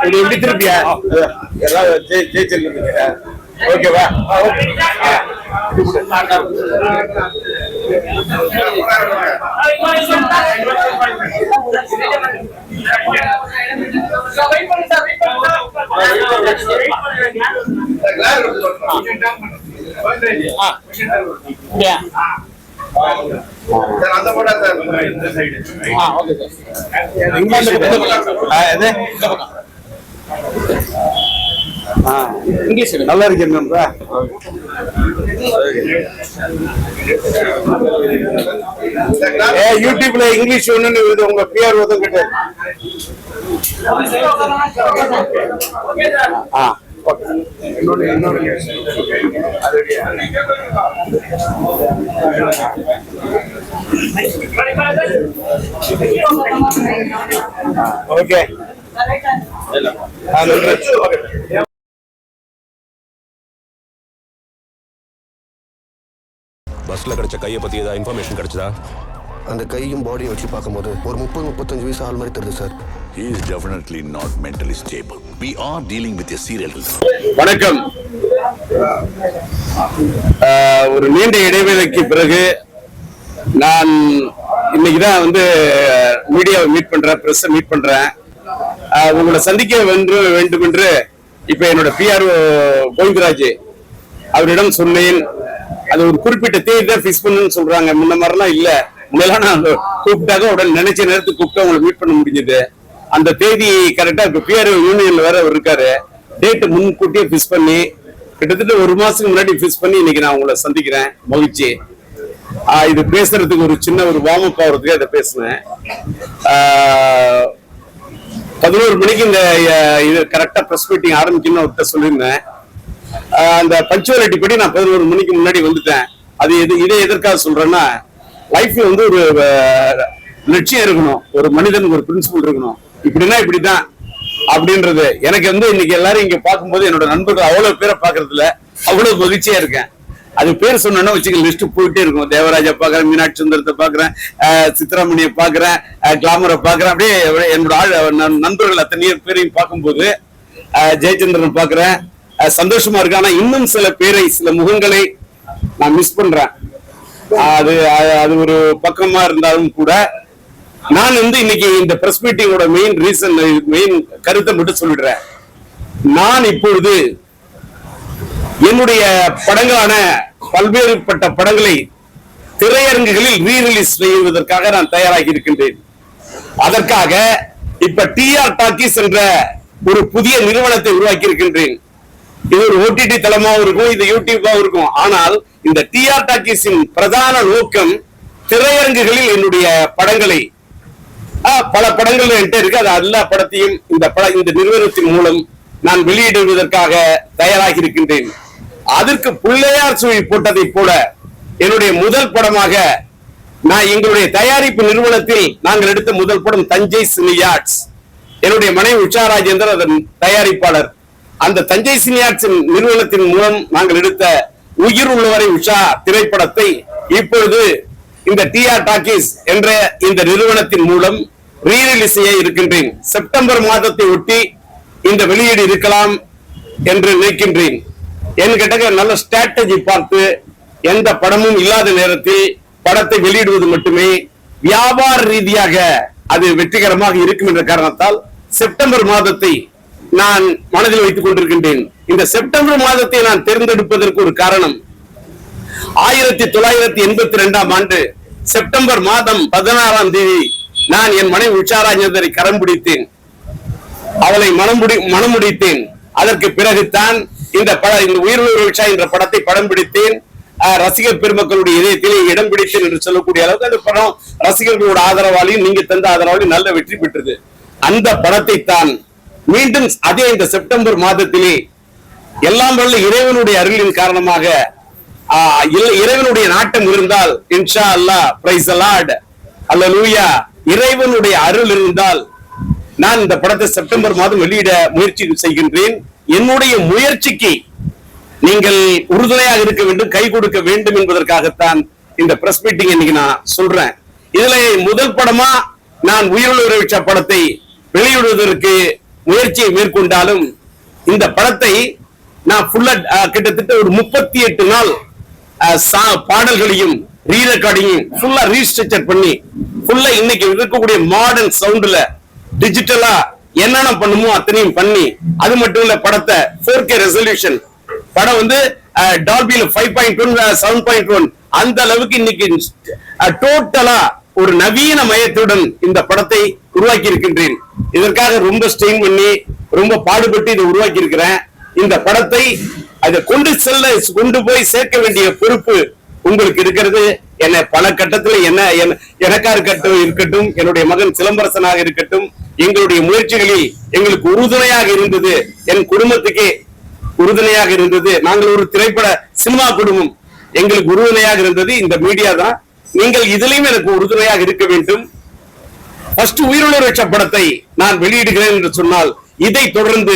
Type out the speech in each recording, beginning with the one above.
எப்படி திருப்பியா எல்லாம் ஜெயிச்சிருக்கீங்க ஓகேவா இங்கிலீஷ் நல்லா இருக்கீங்களா யூடியூப்ல இங்கிலீஷ் ஒண்ணு உங்க பேர் ஒதுங்கிட்டு ஓகே பஸ்ல கிடைச்ச கையை பத்தி ஏதாவது இன்ஃபர்மேஷன் கிடைச்சதா? அந்த கையும் பாடியை வச்சு பார்க்கும்போது ஒரு 30-35 வயசு ஆள் மாதிரி தெரியுது sir. He is definitely not mentally stable. We are dealing with a serial killer. வணக்கம். ஒரு நீண்ட இடைவேளைக்கு பிறகு நான் இன்னைக்குதான் மீடியாவை மீட் பண்றேன், பிரஸ் மீட் பண்றேன். உங்களை சந்திக்க வேண்டும் என்று இப்ப என்னோட பிஆர்ஓ கோவிந்தராஜ் அவரிடம் சொன்னேன். அது ஒரு குறிப்பிட்ட தேதி தான் பிக்ஸ் பண்ணுன்னு சொல்றாங்க. முன்ன மாதிரிலாம் இல்ல. முன்னெல்லாம் நான் கூப்பிட்டாக்க உடனே நினைச்ச நேரத்துக்கு கூப்பிட்டா உங்களை மீட் பண்ண முடிஞ்சது. அந்த தேதி கரெக்டா இப்ப பிஆர்ஓ யூனியன்ல வேற அவர் இருக்காரு. டேட் முன்கூட்டியே பிக்ஸ் பண்ணி கிட்டத்தட்ட ஒரு மாசத்துக்கு முன்னாடி பிக்ஸ் பண்ணி இன்னைக்கு நான் உங்களை சந்திக்கிறேன். மகிழ்ச்சி. இது பேசுறதுக்கு ஒரு சின்ன ஒரு வார்ம் அப் ஆகிறதுக்கு இதை பேசுனேன். 11 மணிக்கு இந்த இது கரெக்டா பிரஸ் மீட்டிங் ஆரம்பிக்கணும்னு அவர்கிட்ட சொல்லியிருந்தேன். அந்த பஞ்சுவாலிட்டி படி நான் 11 மணிக்கு முன்னாடி வந்துட்டேன். அது இதை எதற்காக சொல்றேன்னா, லைஃப்ல ஒரு லட்சியம் இருக்கணும், ஒரு மனிதனுக்கு ஒரு பிரின்சிபல் இருக்கணும். இப்படின்னா இப்படிதான் அப்படின்றது எனக்கு இன்னைக்கு எல்லாரும் இங்க பார்க்கும்போது என்னோட நண்பர்கள் அவ்வளவு பேரை பாக்குறதுல அவ்வளவு மகிழ்ச்சியா இருக்கேன். அது பேர் சொன்னா வச்சுக்க லிஸ்ட் போயிட்டே இருக்கும். தேவராஜா பாக்குறேன், மீனாட்சி சுந்தரத்தை பாக்குறேன், சித்ராமணியை பாக்குறேன், கிளாமரை பாக்குறேன். அப்படியே என்னோட நண்பர்கள் அத்தனை பேரையும் பார்க்கும்போது ஜெயச்சந்திரன் பாக்குறேன், சந்தோஷமா இருக்கு. ஆனா இன்னும் சில பேரை, சில முகங்களை நான் மிஸ் பண்றேன். அது ஒரு பக்கமா இருந்தாலும் கூட நான் இன்னைக்கு இந்த பிரஸ் மீட்டிங்கோட மெயின் கருத்தை மட்டும் சொல்லிடுறேன். நான் இப்பொழுது என்னுடைய படங்களான பல்வேறுபட்ட படங்களை திரையரங்குகளில் ரீரிலீஸ் செய்வதற்காக நான் தயாராகி இருக்கின்றேன். அதற்காக இப்ப டிஆர் டாக்கீஸ் என்ற ஒரு புதிய நிறுவனத்தை உருவாக்கி இருக்கின்றேன். இது ஒரு ஓடிடி தளமாவும் இருக்கும், இது யூடியூபாவும் இருக்கும். ஆனால் இந்த டிஆர் டாக்கீஸின் பிரதான நோக்கம் திரையரங்குகளில் என்னுடைய படங்களை, பல படங்கள் என்கிட்ட இருக்கு, அது எல்லா படத்தையும் இந்த நிறுவனத்தின் மூலம் நான் வெளியிடுவதற்காக தயாராகி இருக்கின்றேன். அதற்கு பிள்ளையார் சுழி போட்டதை போல என்னுடைய முதல் படமாக நான் எங்களுடைய தயாரிப்பு நிறுவனத்தில் நாங்கள் எடுத்த முதல் படம் தஞ்சை சினியார்ட்ஸ். என்னுடைய மனைவி உஷா ராஜேந்தர் அதன் தயாரிப்பாளர். அந்த தஞ்சை சினியார்ட்ஸ் நிறுவனத்தின் மூலம் நாங்கள் எடுத்த உயிர் உள்ளவரை உஷா திரைப்படத்தை இப்பொழுது இந்த டிஆர் டாக்கீஸ் என்ற இந்த நிறுவனத்தின் மூலம் ரீரிலீஸ் செய்ய இருக்கின்றேன். செப்டம்பர் மாதத்தை ஒட்டி இந்த வெளியீடு இருக்கலாம் என்று நினைக்கின்றேன். என்கிட்ட நல்ல ஸ்ட்ராட்டஜி பார்த்து எந்த படமும் இல்லாத நேரத்தில் படத்தை வெளியிடுவது மட்டுமே வியாபார ரீதியாக அது வெற்றிகரமாக இருக்கும் என்ற காரணத்தால் செப்டம்பர் மாதத்தை நான் மனதில் வைத்துக் கொண்டிருக்கின்றேன். இந்த செப்டம்பர் மாதத்தை நான் தேர்ந்தெடுப்பதற்கு ஒரு காரணம், 1982ஆம் ஆண்டு செப்டம்பர் மாதம் 16ஆம் தேதி நான் என் மனைவி உஷா ராஜேந்தரை கரம் பிடித்தேன், அவளை மனம் முடித்தேன். அதற்கு பிறகுதான் இந்த உயிர் உஷா என்ற படத்தை படம் பிடித்தேன். ரசிகர் பெருமக்களுடைய இதயத்திலே இடம் பிடித்தேன் என்று சொல்லக்கூடிய அளவுக்கு அந்த படம் ரசிகர்களோட ஆதரவாலையும் நீங்க தந்த ஆதரவாலையும் நல்ல வெற்றி பெற்றது. அந்த படத்தை தான் மீண்டும் அதே இந்த செப்டம்பர் மாதத்திலே எல்லாம் வல்ல இறைவனுடைய அருளின் காரணமாக, இறைவனுடைய நாட்டம் இருந்தால் இன்ஷா அல்லாஹ், பிரைஸ் தி லார்ட், அல்லேலூயா, இறைவனுடைய அருள் இருந்தால் நான் இந்த படத்தை செப்டம்பர் மாதம் வெளியிட முயற்சி செய்கின்றேன். என்னுடைய முயற்சிக்கு நீங்கள் உறுதுணையாக இருக்க வேண்டும், கை கொடுக்க வேண்டும் என்பதற்காகத்தான் இந்த பிரஸ் மீட்டிங் இன்னைக்கு நான் சொல்றேன். இதுல முதல் படமா நான் உயிருள்ள விருட்ச படத்தை வெளியிடுவதற்கு முயற்சியை மேற்கொண்டாலும் இந்த படத்தை நான் கிட்டத்தட்ட ஒரு 38 நாள் பாடல்களையும் ரீரெக்கார்டிங்கும் ஃபுல்லா ரீஸ்ட்ரக்சர் பண்ணி ஃபுல்லா இன்னைக்கு இருக்கக்கூடிய மாடர்ன் சவுண்ட்ல டிஜிட்டலா என்னென்ன பண்ணுமோ அத்தனையும் பண்ணி, அது மட்டும் இல்ல படத்தை 4K ரெசல்யூஷன் படம் வந்து டால்பில 5.1 7.1 அந்த அளவுக்கு இன்னைக்கு டோட்டலா ஒரு நவீன மயத்துடன் இந்த படத்தை உருவாக்கி இருக்கின்றேன். இதற்காக ரொம்ப ஸ்ட்ரெயின் பண்ணி ரொம்ப பாடுபட்டு இதை உருவாக்கி இருக்கிறேன். இந்த படத்தை அதை கொண்டு போய் சேர்க்க வேண்டிய பொறுப்பு உங்களுக்கு இருக்கிறது. என்ன பல கட்டத்தில் எனக்கா இருக்கட்டும், என்னுடைய மகன் சிலம்பரசனாக இருக்கட்டும், எங்களுடைய முயற்சிகளில் எங்களுக்கு உறுதுணையாக இருந்தது, என் குடும்பத்துக்கே உறுதுணையாக இருந்தது. நாங்கள் ஒரு திரைப்பட சினிமா குடும்பம், எங்களுக்கு உறுதுணையாக இருந்தது இந்த மீடியா தான். நீங்கள் இதிலையும் எனக்கு உறுதுணையாக இருக்க வேண்டும். ஃபர்ஸ்ட் உயிருள்ள விருட்ச படத்தை நான் வெளியிடுகிறேன் என்று சொன்னால், இதை தொடர்ந்து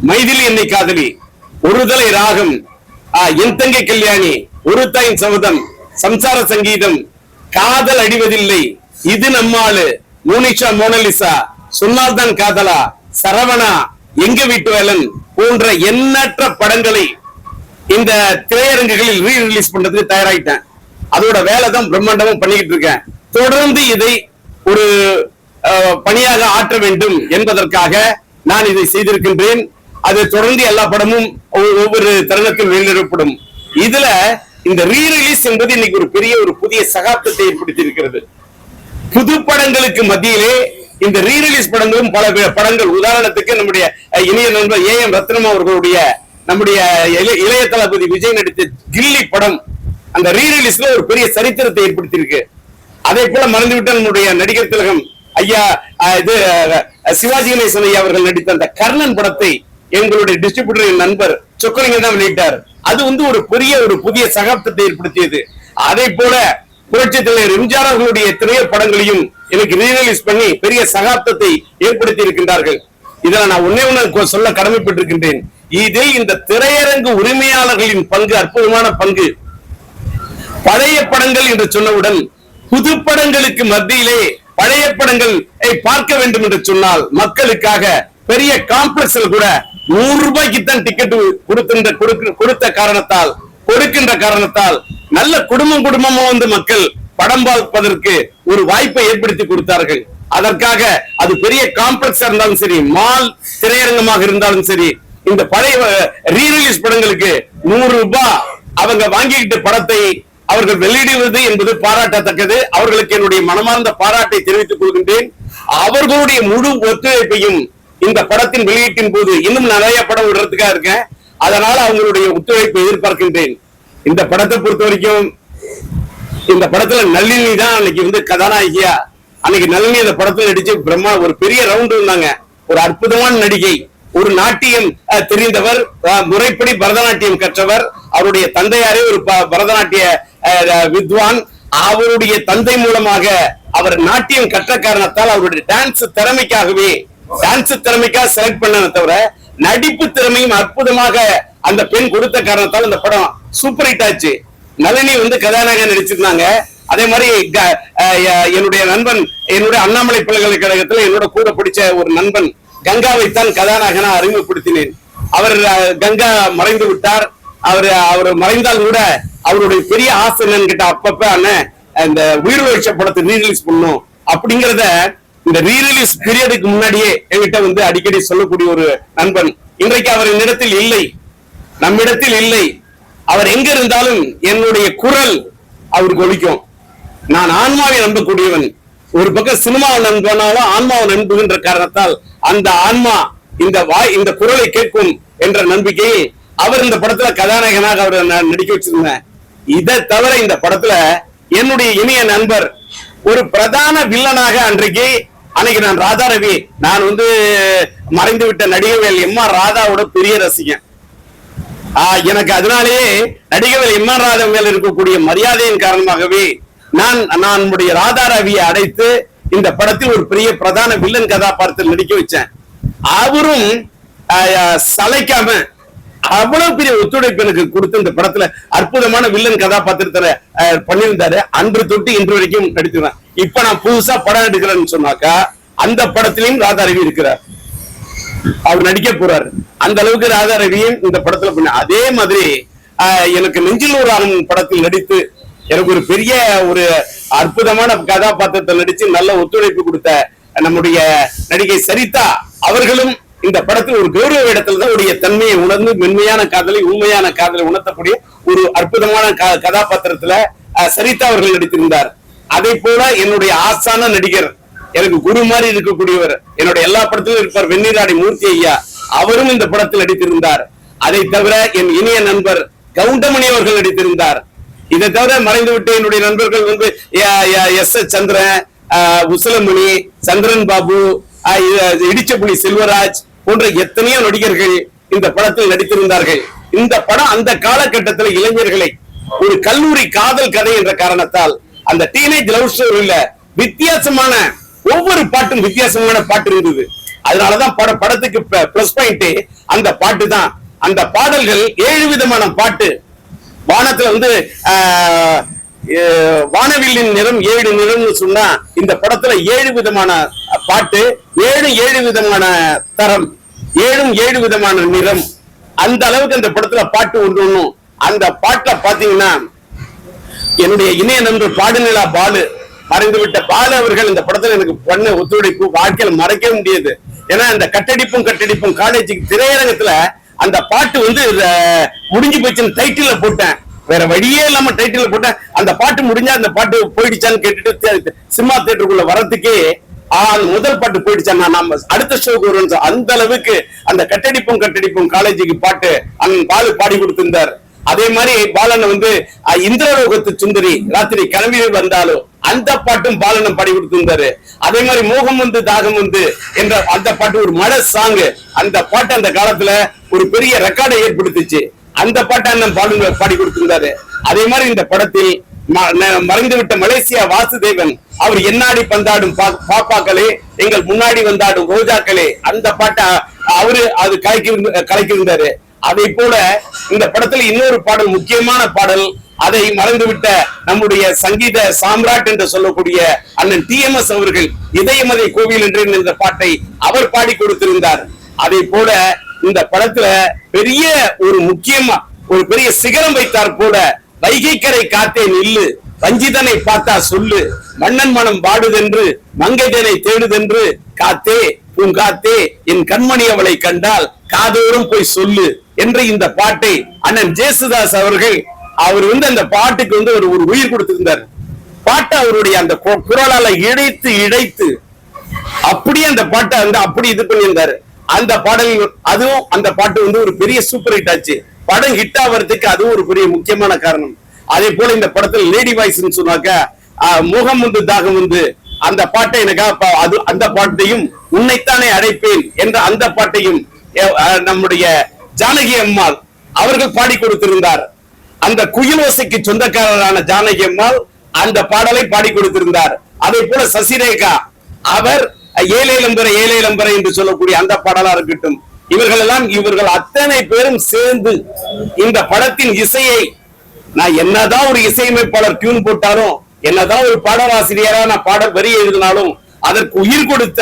மைதிலி என்னை காதலி, ஒரு தலை ராகம், என் தங்கை கல்யாணி, ஒரு தாயின் சபதம், சம்சார சங்கீதம், காதல் அடிவதில்லை, இது நம்மாளு, மோனிஷா மோனலிசா, சொன்னால்தான் காதலா, சரவணா, எங்க வீட்டு வேலன் போன்ற எண்ணற்ற படங்களை இந்த திரையரங்குகளில் ரீ ரிலீஸ் பண்றதுக்கு தயாராயிட்டேன். அதோட வேலை தான் பிரம்மாண்டமும் பண்ணிக்கிட்டு இருக்கேன். தொடர்ந்து இதை ஒரு பணியாக ஆற்ற வேண்டும் என்பதற்காக நான் இதை செய்திருக்கின்றேன். அது தொடர்ந்து எல்லா படமும் ஒவ்வொரு தருணத்தில் வெளியிடப்படும். இதுல இந்த ரீ ரிலீஸ் என்பது இன்னைக்கு ஒரு புதிய சகாப்தத்தை ஏற்படுத்தி இருக்கிறது. புது படங்களுக்கு மத்தியிலே இந்த ரீ ரிலீஸ் படங்களும் பல படங்கள், உதாரணத்துக்கு நம்முடைய இணைய நண்பர் AM ரத்னம் அவர்களுடைய நம்முடைய இளைய தளபதி விஜய் நடித்த கில்லி படம் அந்த ரீ ரிலீஸ்ல ஒரு பெரிய சரித்திரத்தை ஏற்படுத்தி இருக்கு. அதே போல மறந்துவிட்ட நம்முடைய நடிகர் திலகம் ஐயா இது சிவாஜி கணேசன் ஐயா அவர்கள் நடித்த அந்த கர்ணன் படத்தை எங்களுடைய டிஸ்ட்ரிபியூட்டர் நண்பர் சொக்கலிங்க தான் வெளியிட்டார். அது வந்து ஒரு புதிய சகாப்தத்தை ஏற்படுத்தியது. அதே போல புரட்சி தலைவர் எம்ஜிஆர் அவர்களுடைய எத்தனையோ படங்களையும் எனக்கு ரீரிலீஸ் பண்ணி பெரிய சகாப்தத்தை ஏற்படுத்தி இருக்கின்றார்கள். இதுல நான் ஒண்ணே சொல்ல கடமைப்பட்டிருக்கின்றேன். இதில் இந்த திரையரங்கு உரிமையாளர்களின் பங்கு அற்புதமான பங்கு. பழைய படங்கள் என்று சொன்னவுடன் புது படங்களுக்கு மத்தியிலே பழைய படங்கள் பார்க்க வேண்டும் என்று சொன்னால் மக்களுக்காக பெரிய காம்ப்ளெக்ஸில் கூட 100 ரூபாய்க்கு தான் டிக்கெட் கொடுக்கின்ற காரணத்தால் நல்ல குடும்பமா வந்து மக்கள் படம் பார்ப்பதற்கு ஒரு வாய்ப்பை ஏற்படுத்தி கொடுத்தார்கள். அதற்காக அது பெரிய காம்ப்ளெக்ஸா இருந்தாலும் சரி, மால் திரையரங்கமாக இருந்தாலும் சரி, இந்த பழைய ரீ ரிலீஸ் படங்களுக்கு 100 ரூபாய் அவங்க வாங்கிக்கிட்ட படத்தை அவர்கள் வெளியிடுவது என்பது பாராட்டத்தக்கது. அவர்களுக்கு என்னுடைய மனமார்ந்த பாராட்டை தெரிவித்துக் கொள்கின்றேன். அவர்களுடைய முழு ஒத்துழைப்பையும் இந்த படத்தின் வெளியீட்டின் போது இன்னும் நிறைய படம் விடுறதுக்காக இருக்கேன். அதனால அவங்களுடைய ஒத்துழைப்பை எதிர்பார்க்கின்றேன். இந்த படத்தை பொறுத்த வரைக்கும் இந்த படத்துல நளினி தான் அன்னைக்கு வந்து கதாநாயகியா. அன்னைக்கு நளினி அந்த படத்துல நடிச்சு பிரம்மா ஒரு பெரிய ரவுண்ட் இருந்தாங்க. ஒரு அற்புதமான நடிகை, ஒரு நாட்டியம் தெரிந்தவர், முறைப்படி பரதநாட்டியம் கற்றவர். அவருடைய தந்தையாரே ஒரு பரதநாட்டிய வித்வான். அவருடைய தந்தை மூலமாக அவர் நாட்டியம் கற்ற காரணத்தால் அவருடைய டான்ஸ் திறமைக்காக செலக்ட் பண்ண தவிர நடிப்பு திறமையும் அற்புதமாக அந்த பெண் கொடுத்த காரணத்தால் அந்த படம் சூப்பர் ஹிட் ஆச்சு. நளினி வந்து கதாநாயகன் நடிச்சிருந்தாங்க. அதே மாதிரி என்னுடைய நண்பன், என்னுடைய அண்ணாமலை பல்கலைக்கழகத்தில் என்னோட கூட படிச்ச ஒரு நண்பன் கங்காவைத்தான் கதாநாயகனா அறிமுகப்படுத்தினேன். அவர் கங்கா மறைந்து விட்டார். அவர் மறைந்தால் கூட அவருடைய பெரிய ஆசை என்னன்னு அப்பப்ப இந்த உயிர் வச்ச படத்தை ரீரிலீஸ் பண்ணும் அப்படிங்கறத இந்த ரீரிலீஸ் பீரியடுக்கு முன்னாடியே என்கிட்ட வந்து அடிக்கடி சொல்லக்கூடிய ஒரு நண்பன். இன்றைக்கு அவர் என்னிடத்தில் இல்லை, நம்மிடத்தில் இல்லை. அவர் எங்க இருந்தாலும் என்னுடைய குரல் அவருக்கு ஒலிக்கும். நான் ஆன்மாவை நம்பக்கூடியவன். ஒரு பக்கம் சினிமாவை நண்பனாலும் ஆன்மாவை நம்புகின்ற காரணத்தால் அந்த ஆன்மா இந்த குரலை கேட்கும் என்ற நம்பிக்கையை அவர் இந்த படத்துல கதாநாயகனாக அவர் நடிக்க வச்சிருந்தேன். இதை தவிர இந்த படத்துல என்னுடைய இனிய நண்பர் ஒரு பிரதான வில்லனாக அன்னைக்கு நான் ராதா ரவி, நான் வந்து மறைந்து விட்ட நடிகவேல் MR ராதாவோட பெரிய ரசிகன். எனக்கு அதனாலேயே நடிகவேல் MR ராதா மேல் இருக்கக்கூடிய மரியாதையின் காரணமாகவே நான் நம்முடைய ராதா ரவியை அடைத்து இந்த படத்தில் ஒரு பெரிய பிரதான வில்லன் கதாபாத்திரத்தில் நடிக்க வச்சேன். அவரும் சளைக்காம அவ்வளவு பெரிய ஒத்துழைப்பு எனக்கு கொடுத்து இந்த படத்துல அற்புதமான வில்லன் கதாபாத்திரத்தை பண்ணியிருந்தாரு. அன்று தொட்டு இன்று வரைக்கும் நடித்துவேன். இப்ப நான் புதுசா படம் எடுக்கிறேன்னு சொன்னாக்கா அந்த படத்திலையும் ராதாரவி இருக்கிறார், அவர் நடிக்க போறாரு. அந்த அளவுக்கு ராதாரவியும் இந்த படத்துல பண்ண. அதே மாதிரி எனக்கு நெஞ்சில் ஒரு ஆணும் படத்தில் நடித்து எனக்கு ஒரு பெரிய ஒரு அற்புதமான கதாபாத்திரத்தை நடிச்சு நல்ல ஒத்துழைப்பு கொடுத்த நம்முடைய நடிகை சரிதா அவர்களும் இந்த படத்தில் ஒரு கௌரவ இடத்துல தான் உடைய தன்மையை உணர்ந்து மென்மையான காதலை உண்மையான காதலை உணர்த்தக்கூடிய ஒரு அற்புதமான கதாபாத்திரத்துல சரிதா அவர்கள் நடித்திருந்தார். அதே போல என்னுடைய ஆசான நடிகர், எனக்கு குரு மாதிரி இருக்கக்கூடியவர், என்னுடைய எல்லா படத்திலும் இருப்பார், வெந்நீராடி மூர்த்தி ஐயா, அவரும் இந்த படத்தில் நடித்திருந்தார். அதை தவிர என் இனிய நண்பர் கவுண்டமணி அவர்கள் நடித்திருந்தார். இதை தவிர மறைந்துவிட்டு என்னுடைய நண்பர்கள் வந்து எஸ் சந்திரன், உசலமணி, சந்திரன் பாபு, இடிச்சப்புலி செல்வராஜ் போன்ற எத்தனையோ நடிகர்கள் இந்த படத்தில் நடித்திருந்தார்கள். இந்த படம் அந்த காலகட்டத்தில் இளைஞர்களை ஒரு கல்லூரி காதல் கதை என்ற காரணத்தால் அந்த டீனேஜ் லவ் ஸ்டோரியில வித்தியாசமான ஒவ்வொரு பாட்டும் வித்தியாசமான பாட்டு இருந்தது. அதனாலதான் படத்துக்கு பிளஸ் பாயிண்ட் அந்த பாட்டு தான். அந்த பாடல்கள் 7 விதமான பாட்டு. வானத்துல வந்து வானவில்லின் நிறம் 7 நிறம்னு சொன்னா இந்த படத்துல 7 விதமான பாட்டு, 7 விதமான தரம், 7 விதமான நிறம். அந்த அளவுக்கு அந்த படத்துல பாட்டு ஒன்று. அந்த பாட்டுல பாத்தீங்கன்னா என்னுடைய இணைய நண்பர் பாடுநிலா பாலு, மறைந்துவிட்ட பாலு அவர்கள் இந்த படத்துல எனக்கு பண்ண ஒத்துழைப்பு வாழ்க்கையில மறக்கவே முடியாது. ஏன்னா அந்த கட்டடிப்பும் காலேஜுக்கு திரையரங்கத்துல அந்த பாட்டு வந்து முடிஞ்சு போச்சுன்னு டைட்டில போட்டேன், வேற வழியே இல்லாம டைட்டில போட்டேன். அந்த பாட்டு முடிஞ்சா அந்த பாட்டு போயிடுச்சான்னு கேட்டுட்டு சினிமா தியேட்டருக்குள்ள வரதுக்கே முதல் பாட்டு போயிடுச்சான், நம்ம அடுத்த ஷோக்கு வருவோம். அந்த அளவுக்கு அந்த கட்டடிப்பும் காலேஜுக்கு பாட்டு அண்ணன் பாலு பாடி கொடுத்திருந்தார். அதே மாதிரி பாலன் வந்து இந்திரலோகத்து சுந்தரி ராத்திரி கனவில் வந்தாலும் அந்த பாட்டும் பாலனம் பாடி கொடுத்திருந்தாரு. அதே மாதிரி மோகம் வந்து தாகம் வந்து என்ற அந்த பாட்டு ஒரு மழை சாங்கு, அந்த பாட்டு அந்த காலத்துல ஒரு பெரிய ரெக்கார்டை ஏற்படுத்துச்சு. அந்த பாட்டு அண்ணன் பாலன் பாடி கொடுத்திருந்தாரு. அதே மாதிரி இந்த படத்தில் மறைந்துவிட்ட மலேசியா வாசுதேவன் அவர் என்னாடி பந்தாடும் பாப்பாக்களே எங்கள் முன்னாடி வந்தாடும் ரோஜாக்களே அந்த பாட்டை அவரு அது கலைக்கிருந்தாரு. அதை போல இந்த படத்தில் இன்னொரு பாடல், முக்கியமான பாடல், அதை மறந்துவிட்ட நம்முடைய சங்கீத சாம்ராட் என்று சொல்லக்கூடிய அண்ணன் TMS அவர்கள் இதயமதை கோவில் என்று இந்த பாட்டை அவர் பாடி கொடுத்திருந்தார். அதை போல இந்த படத்துல பெரிய ஒரு முக்கியமா ஒரு பெரிய சிகரம் வைத்தார் போல, வைகைக்கரை காத்தே நில்லு, வஞ்சிதனை பார்த்தா சொல்லு, மன்னன் மனம் வாடுதென்று மங்கைதனை தேடுதென்று, காத்தே பூங்காத்தே என் கண்மணி அவளை கண்டால் காதோறும் போய் சொல்லு என்று இந்த பாட்டை அண்ணன் ஜேசுதாஸ் அவர்கள் அவர் வந்து அந்த பாட்டுக்கு வந்து ஒரு உயிர் கொடுத்திருந்தார். பாட்டை அவருடைய அந்த குரலால இடைத்து அப்படியே அந்த பாட்டை வந்து அப்படி இது பண்ணியிருந்தாரு. அந்த பாடல் அதுவும் அந்த பாட்டு வந்து ஒரு பெரிய சூப்பர் ஹிட் ஆச்சு. படம் ஹிட் ஆகிறதுக்கு அதுவும் ஒரு பெரிய முக்கியமான காரணம். அதே போல இந்த படத்தில் லேடி வாய்ஸ் சொன்னாக்க முகம் வந்து தாகம் வந்து அந்த பாட்டை எனக்கு அது அந்த பாட்டையும் உன்னைத்தானே அழைப்பேன் என்ற அந்த பாட்டையும் நம்முடைய ஜானகி அம்மாள் அவர்கள் பாடி கொடுத்திருந்தார். அந்த குயில் ஓசைக்கு சொந்தக்காரரான ஜானகி அம்மாள் அந்த பாடலை பாடி கொடுத்திருந்தார். அதே போல சசிரேகா அவர் ஏலேலம்பரை என்று சொல்லக்கூடிய அந்த பாடலா இருக்கட்டும், இவர்கள் அத்தனை பேரும் சேர்ந்து இந்த படத்தின் இசையை, நான் என்னதான் ஒரு இசையமைப்பாளர் டியூன் போட்டாலும், என்னதான் ஒரு பாடலாசிரியரா நான் பாடல் வரி எழுதினாலும், அதற்கு உயிர் கொடுத்த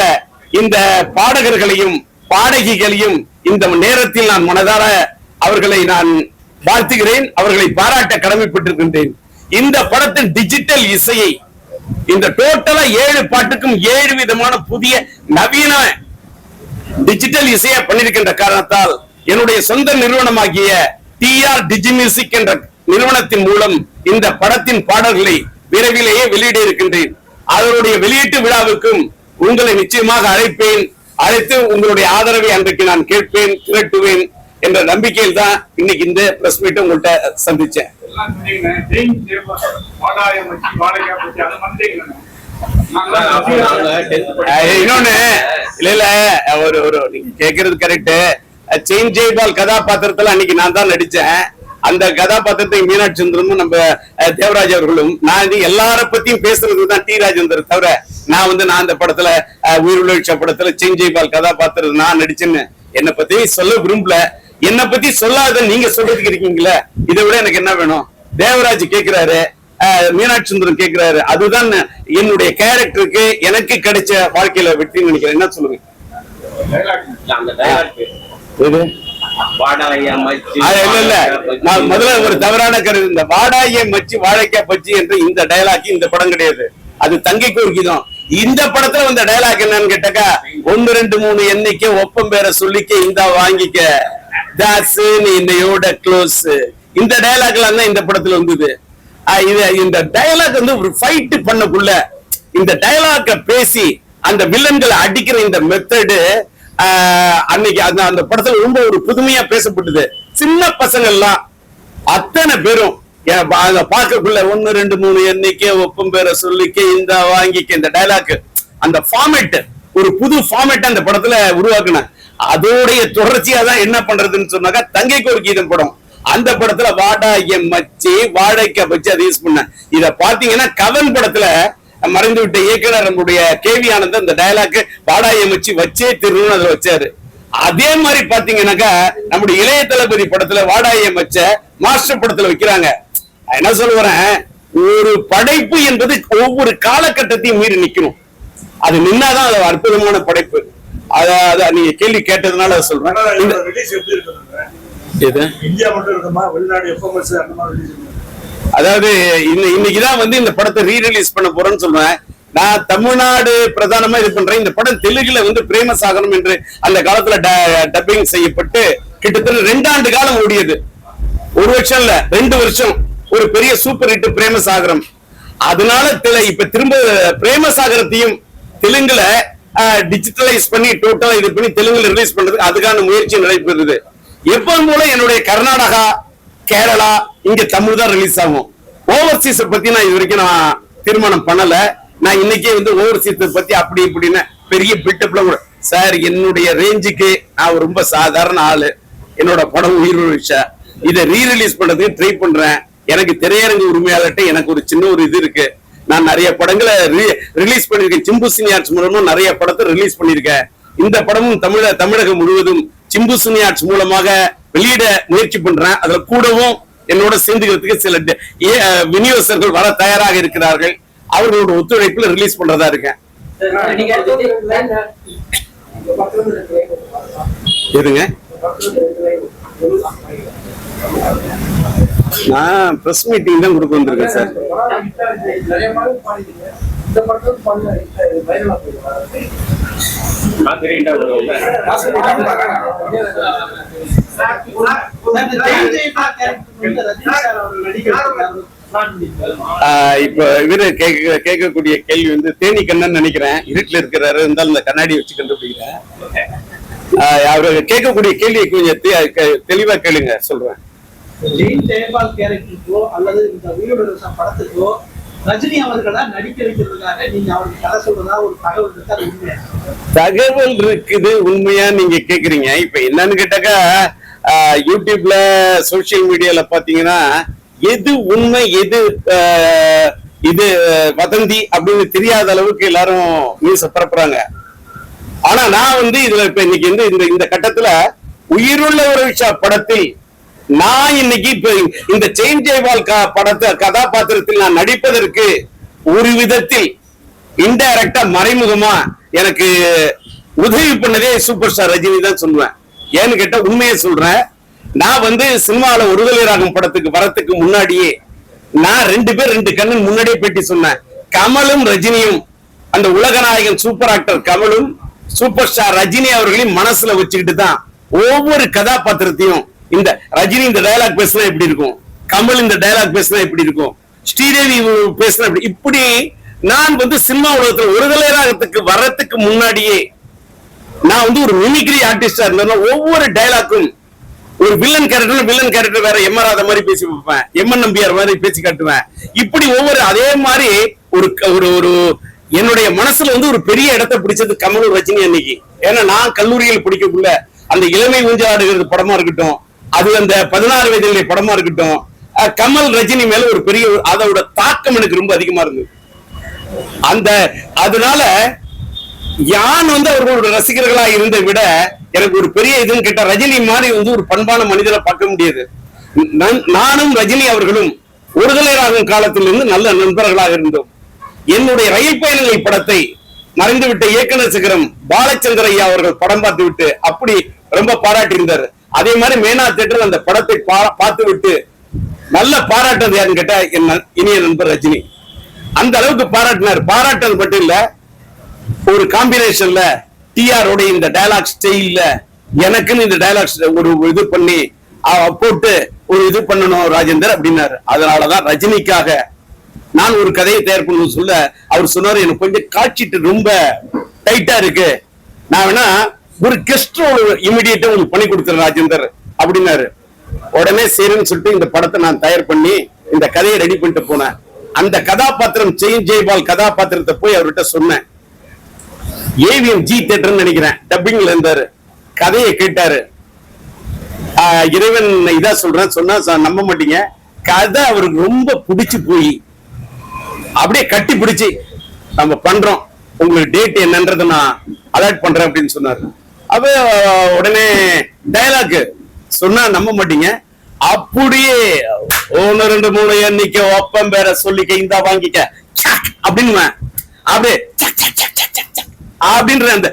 இந்த பாடகர்களையும் பாடகிகளையும் இந்த நேரத்தில் நான் மனதார அவர்களை நான் வாழ்த்துகிறேன், அவர்களை பாராட்ட கடமைப்பட்டிருக்கின்றேன். இந்த படத்தின் டிஜிட்டல் இசையை இந்த டோட்டலா 7 பாட்டுக்கும் 7 விதமான புதிய நவீன டிஜிட்டல் இசையை பண்ணிருக்கின்ற காரணத்தால் என்னுடைய சொந்த நிறுவனமாகிய TR டிஜி மியூசிக் என்ற நிறுவனத்தின் மூலம் இந்த படத்தின் பாடல்களை விரைவிலேயே வெளியிட இருக்கின்றேன். அதனுடைய வெளியீட்டு விழாவுக்கும் உங்களை நிச்சயமாக அழைத்து உங்களுடைய ஆதரவை அன்றைக்கு நான் கேட்பேன், திரட்டுவேன் என்ற நம்பிக்கையில் தான் இன்னைக்கு இந்த பிரஸ் மீட் உங்கள்கிட்ட சந்திச்சேன். இன்னொன்னு இல்ல ஒரு நீங்க கேக்குறது கரெக்ட். செயின் ஜெய்பால் கதாபாத்திரத்துல அன்னைக்கு நான் தான் நடிச்சேன். அந்த கதாபாத்திரத்தை மீனாட்சி சுந்தரமும் நம்ம தேவராஜ் அவர்களும் நான் எல்லார பத்தியும் பேசுறதுதான் டி ராஜேந்தர் தவிர நான் அந்த படத்துல உயிர் படத்துல செயின் ஜெய்பால் கதாபாத்திரம் நான் நடிச்சேன்னு என்னை பத்தி சொல்ல விரும்பல. என்னை பத்தி சொல்லாத நீங்க சொல்றதுக்கு இருக்கீங்களே, இதை விட எனக்கு என்ன வேணும்? தேவராஜ் கேட்கிறாரு, மீனாட்சி சுந்தரம் கேட்கிறாரு, அதுதான் என்னுடைய கேரக்டருக்கு எனக்கு கிடைச்ச வாழ்க்கையில வெற்றின்னு நினைக்கிறேன். என்ன சொல்லுங்க? இல்ல நான் முதல்ல ஒரு தவறான கருது. இந்த வாடாய மச்சி வாழைக்காய் பச்சி என்ற இந்த டயலாக் இந்த படம் கிடையாது, அது தங்கைக்கு ஒரு கீதம். இந்த படத்துல வந்த டயலாக் என்னன்னு கேட்டாக்கா, 1 2 3 எண்ணிக்கை ஒப்பம் பேரை சொல்லிக்க இந்த வாங்கிக்க தாஸ் நீ இன்னையோட க்ளோஸ். இந்த டயலாக் எல்லாம் தான் இந்த படத்துல வந்தது. இந்த டயலாக் வந்து ஒரு ஃபைட் பண்ணக்குள்ள இந்த டயலாக்க பேசி அந்த வில்லன்களை அடிக்கிற இந்த மெத்தடு அன்னைக்கு அந்த படத்துல ரொம்ப ஒரு புதுமையா பேசப்பட்டது. சின்ன பசங்க எல்லாம் அத்தனை பேரும் பார்க்கக்குள்ள 1 2 3 எண்ணிக்கை ஒப்பம் பேரை சொல்லிக்க இந்த வாங்கிக்க இந்த டயலாக் அந்த ஃபார்மேட் ஒரு புது ஃபார்மேட் அந்த படத்துல உருவாக்குன. அதோடைய தொடர்ச்சியா தான் என்ன பண்றதுன்னு சொன்னாக்கா தங்கைக்கு ஒரு கீதம் படம். அந்த படத்துல வாடாய மச்சி வாழைக்காய் பச்சி அதை யூஸ் பண்ண. இத பாத்தீங்கன்னா கவன் படத்துல மறைந்து விட்ட இயக்குனர் நம்முடைய கேவி ஆனந்த் அந்த டயலாக் வாடாய மச்சி வச்சே திருன்னு அதுல வச்சாரு. அதே மாதிரி பாத்தீங்கன்னாக்கா நம்முடைய இளைய தளபதி படத்துல வாடாய மச்ச மாஸ்டர் படத்துல வைக்கிறாங்க. என்ன சொல்லுறேன், ஒரு படைப்பு என்பது ஒவ்வொரு காலகட்டத்தையும் மீறி நிக்கணும். அது நின்னாதான் அது அற்புதமான படைப்பு. அத நீங்க கேள்வி கேட்டதுனால சொல்றேன். அதாவது இன்னைக்குதான் வந்து இந்த படத்தை ரீரிலீஸ் பண்ண போறேன்னு சொல்றேன். நான் தமிழ்நாடு பிரதானமா இது பண்றேன். இந்த படம் தெலுங்குல வந்து பிரேமசாகரம் என்று அந்த காலத்துல டப்பிங் செய்யப்பட்டு கிட்டத்தட்ட 2 ஆண்டு காலம் ஓடியது. 1 வருஷம் இல்ல 2 வருஷம். ஒரு பெரிய சூப்பர் ஹிட் பிரேமசாகரம். அதனால இப்ப திரும்ப பிரேமசாகரத்தையும் தெலுங்குல டிஜிட்டலைஸ் பண்ணி டோட்டலா இது பண்ணி தெலுங்குல ரிலீஸ் பண்றதுக்கு அதுக்கான முயற்சி நடைபெறுது. எப்போதும் போல என்னுடைய கர்நாடகா கேரளா இங்க தமிழ் தான் ரிலீஸ் ஆகும். ஓவர்சீஸ் பத்தி நான் இது வரைக்கும் நான் தீர்மானம் பண்ணல. நான் இன்னைக்கே வந்து ஓவர்சீஸ் பத்தி அப்படி இப்படின்னு பெரிய பில்டப்ல கூட சார் என்னுடைய ரேஞ்சுக்கு நான் ரொம்ப சாதாரண ஆளு. என்னோட படம் உயிர் விஷா இதை ரீரிலீஸ் பண்றதுக்கு ட்ரை பண்றேன். எனக்கு திரையரங்கு உரிமையாளர்கிட்ட எனக்கு ஒரு சின்ன ஒரு இது இருக்கு. நான் நிறைய படங்களை ரிலீஸ் பண்ணிருக்கேன். சிம்பு சினியார்ட்ஸ் மூலமா நிறைய படத்தை ரிலீஸ் பண்ணிருக்கேன். இந்த படமும் தமிழகம் முழுவதும் சிம்பு சினியார்ட்ஸ் மூலமாக வெளியிட முயற்சி பண்றேன். அதுல கூடவும் என்னோட சேர்ந்துக்கிறதுக்கு சில விநியோகஸ்தர்கள் வர தயாராக இருக்கிறார்கள். அவர்களோட ஒத்துழைப்புல ரிலீஸ் பண்றதா இருக்கேன். எதுங்க? நான் பிரஸ் மீட்டிங் தான் கொடுக்க வந்திருக்கேன் சார். இப்ப இவரு கேட்கக்கூடிய கேள்வி வந்து தேனி கண்ணன் நினைக்கிறேன். இருட்டுல இருக்கிறாரு இருந்தாலும் இந்த கண்ணாடி வச்சு கண்டுபிடிக்கிறேன். அவரு கேட்கக்கூடிய கேள்வியை கொஞ்சம் தெளிவா கேளுங்க சொல்றேன். ஜெயபால் கேரக்டருக்கோ அல்லது இந்த வீரர்கள் படத்துக்கோ ரஜினி அவர்களா நடிக்க வைக்கிறதுக்காக நீங்க அவருக்கு கதை சொல்றதா ஒரு தகவல் இருக்கு, அது உண்மையா? தகவல் இருக்குது, உண்மையா நீங்க கேக்குறீங்க. இப்ப என்னன்னு கேட்டாக்கா யூடியூப்ல சோசியல் மீடியால பாத்தீங்கன்னா எது உண்மை எது இது வதந்தி அப்படின்னு தெரியாத அளவுக்கு எல்லாரும் நியூஸ் பரப்புறாங்க. ஆனா நான் வந்து இதுல இப்ப இன்னைக்கு வந்து இந்த கட்டத்துல உயிருள்ள ஒரு விஷயம் படத்தில் நான் இன்னைக்கு இப்ப இந்த செயின் ஜெய்வால் படத்தை கதாபாத்திரத்தில் நான் நடிப்பதற்கு ஒரு விதத்தில் இன்டைரக்டா மறைமுகமா எனக்கு உதவி பண்ணதே சூப்பர் ஸ்டார் ரஜினி தான் சொல்லுவேன். ஏன்னு கேட்டா உண்மையை சொல்றேன். நான் வந்து சினிமாவில ஒருதலை ராகம் படத்துக்கு வரத்துக்கு முன்னாடியே நான் 2 பேர் 2 கண்ணன் முன்னாடியே பேட்டி சொன்னேன். கமலும் ரஜினியும் அந்த உலகநாயகன் சூப்பர் ஆக்டர் கமலும் சூப்பர் ஸ்டார் ரஜினி அவர்களையும் மனசுல வச்சுக்கிட்டு தான் ஒவ்வொரு கதாபாத்திரத்தையும் இந்த ரஜினி இந்த டயலாக் பேசினா எப்படி இருக்கும், கமல் இந்த டயலாக் பேசினா எப்படி இருக்கும், ஸ்ரீதேவி பேசினா இப்படி நான் வந்து சினிமா உலகத்துல ஒருதலை ராகத்துக்கு வர்றதுக்கு முன்னாடியே நான் வந்து ஒரு மிமிக்ரி ஆர்டிஸ்டா இருந்தேன்னா ஒவ்வொரு டயலாக்கும் ஒரு வில்லன் கேரக்டர் வேற எம் ஆர் ராதா மாதிரி பேசி வைப்பேன், எம்என் நம்பியார் மாதிரி பேசி காட்டுவேன். இப்படி ஒவ்வொரு அதே மாதிரி ஒரு என்னுடைய மனசுல வந்து ஒரு பெரிய இடத்தை பிடிச்சது கமல் ரஜினி அன்னைக்கு. ஏன்னா நான் கல்லூரியில் படிக்கக்குள்ள அந்த இளமை ஊஞ்சலாடுகிறது படமா இருக்கட்டும், அது அந்த 16 வயதிலே படமா இருக்கட்டும், கமல் ரஜினி மேல ஒரு பெரிய அதோட தாக்கம் எனக்கு ரொம்ப அதிகமா இருந்தது. அதனால யான் வந்து அவர்களோட ரசிகர்களா இருந்த விட எனக்கு ஒரு பெரிய இதுன்னு கேட்டா ரஜினி மாதிரி வந்து ஒரு பண்பான மனிதரை பார்க்க முடியாது. நானும் ரஜினி அவர்களும் ஒருதலையாகும் காலத்திலிருந்து நல்ல நண்பர்களாக இருந்தோம். என்னுடைய ரயில் பயணங்கள் படத்தை மறைந்துவிட்ட இயக்குனர் சிகரம் பாலச்சந்திரையா அவர்கள் படம் பார்த்து விட்டு அப்படி ரொம்ப பாராட்டியிருந்தார். அதே மாதிரி மேனா தியேட்டர் அந்த படத்தை பார்த்து விட்டு நல்ல பாராட்டது யாருன்னு கேட்டா என் இனிய நண்பர் ரஜினி. அந்த அளவுக்கு பாராட்டினார். பாராட்டது மட்டும் இல்ல, ஒரு காம்பினேஷன்ல டிஆரோட இந்த டயலாக் ஸ்டைல்ல எனக்குன்னு இந்த டயலாக் ஒரு இது பண்ணி போட்டு ஒரு இது பண்ணணும் ராஜேந்தர் அப்படின்னாரு. அதனாலதான் ரஜினிக்காக நான் ஒரு கதையை தயார் பண்ண சொல்ல அவர் சொன்னாரு, எனக்கு கொஞ்சம் காட்சிட்டு ரொம்ப டைட்டா இருக்கு, நான் வேணா ஒரு கெஸ்ட் இமிடியேட்டா உங்களுக்கு பண்ணி கொடுத்துறேன் ராஜேந்தர் அப்படின்னாரு. உடனே சரின்னு சொல்லிட்டு இந்த படத்தை நான் தயார் பண்ணி இந்த கதையை ரெடி பண்ணிட்டு போனேன். அந்த கதாபாத்திரம் ஜெய்பால் கதாபாத்திரத்தை போய் அவர்கிட்ட சொன்னேன். ஏவிஎம் ஜி தியேட்டர்னு நினைக்கிறேன், டப்பிங்ல இருந்தாரு. கதையை கேட்டாரு. இறைவன் இதா சொல்றேன் சொன்னா நம்ப மாட்டீங்க, கதை அவருக்கு ரொம்ப பிடிச்சு போய் அப்படியே கட்டி பிடிச்சு நம்ம பண்றோம், உங்களுக்கு டேட் என்னன்றத நான் அலர்ட் பண்றேன் அப்படின்னு சொன்னாரு. அப்ப உடனே டயலாக் சொன்னா நம்ப மாட்டீங்க, அப்படியே 1 2 3 எண்ணிக்க ஒப்பம் பேர சொல்லிக்க இந்த வாங்கிக்க அப்படின்னு அப்படியே அப்படின்ற அந்த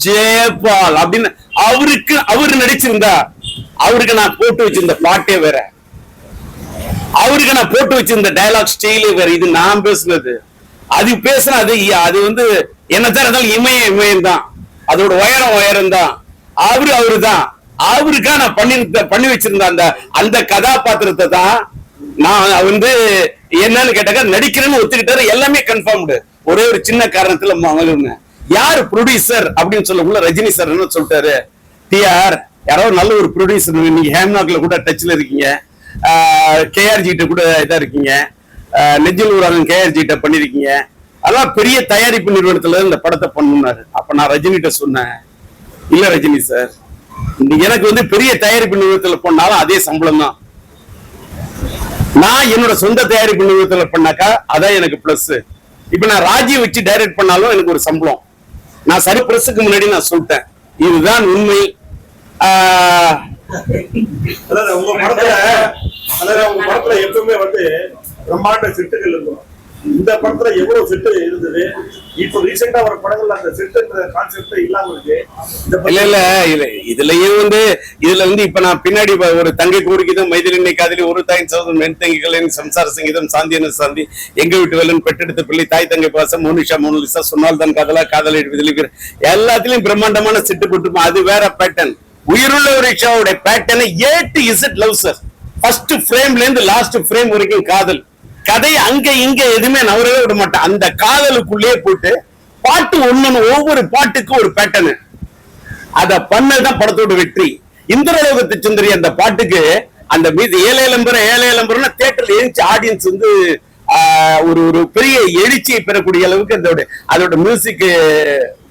ஜெயபால் அப்படின்னு அவரு நடிச்சிருந்தா அவருக்கு நான் போட்டு வச்சிருந்த பாட்டே வேற, அவருக்கு நான் போட்டு வச்சிருந்த டயலாக் ஸ்டைலே வேற. இது நான் பேசுனது, அது பேசுன அது வந்து என்ன தான் இமயம் தான், அதோட உயரம் தான், அவரு தான். அவருக்கா நான் பண்ணி வச்சிருந்த அந்த கதாபாத்திரத்தை தான் நான் வந்து என்னன்னு கேட்டாக்க நடிக்கிறேன்னு ஒத்துக்கிட்டாரு. எல்லாமே கன்ஃபார்ம்டு. ஒரே ஒரு சின்ன காரணத்துல மகளுங்க யார் ப்ரொடியூசர் அப்படின்னு சொல்ல ரஜினி சார் என்ன சொல்லிட்டாரு, டிஆர் யாரோ நல்ல ஒரு ப்ரொடியூசர், நீங்க ஹேம்நாக்ல கூட டச்ல இருக்கீங்க, கேஆர்ஜி கிட்ட கூட இதா இருக்கீங்க, நெஞ்சில் ஊராக கேஆர்ஜி கிட்ட பண்ணிருக்கீங்க, அதான் பெரிய தயாரிப்பு நிறுவனத்துல இந்த படத்தை பண்ணுனாரு. அப்ப நான் ரஜினி கிட்ட சொன்னேன், இல்ல ரஜினி சார், எனக்கு வந்து பெரிய தயாரிப்பு நிறுவனத்துல பண்ணாலும் அதே சம்பளம் தான், நான் என்னோட சொந்த தயாரிப்பு நிறுவனத்துல பண்ணாக்கா அதான் எனக்கு பிளஸ். இப்ப நான் ராஜி வச்சு டைரக்ட் பண்ணாலும் எனக்கு ஒரு சம்பளம். நான் சரி பிரஸுக்கு முன்னாடி நான் சொல்லிட்டேன், இதுதான் உண்மை. உங்க படத்துல எப்பவுமே வந்து பிரம்மாண்ட செட்டுகள் இருக்கும். இந்த படத்துல எவ்வளவு செட்டு இருந்தது, இப்போ ரீசெண்டா வர படங்கள்ல அந்த செட்டுன்ற கான்செப்ட் இல்லாம இருக்கு. இல்ல இதுலயும் இதுல இப்ப நான் பின்னாடி ஒரு தங்கை கோரிக்கைதான் மைதிலினை காதலி ஒரு தாயின் சோதம் மென் தங்கிகளின் சம்சார சங்கீதம் சாந்தியான சாந்தி எங்க வீட்டு வேலன் பெற்றெடுத்த பிள்ளை தாய் தங்கை பாசம் மோனிஷா மோனலிசா சொன்னால் தான் காதலா காதலி எல்லாத்திலயும் பிரம்மாண்டமான செட்டு போட்டுருப்போம். அது வேற பேட்டர்ன். உயிருள்ள ஒரு ரிக்ஷாவுடைய pattern A to Z love sir. First ஃப்ரேம்ல இருந்து லாஸ்ட் ஃப்ரேம் வரைக்கும் காதல். கதையை அங்க இங்க எதுவுமே நவரவே விட மாட்டேன். அந்த காதலுக்குள்ளே போட்டு பாட்டு ஒவ்வொரு பாட்டுக்கும் ஒரு பேட்டர்னு அத பண்ணதான் படத்தோட வெற்றி. இந்திரலோகத்து சுந்தரி அந்த பாட்டுக்கு அந்த மீது ஏழையலம்பரம் தியேட்டர்ல எழுச்சி ஆடியன்ஸ் வந்து ஒரு பெரிய எழுச்சியை பெறக்கூடிய அளவுக்கு அதோட மியூசிக்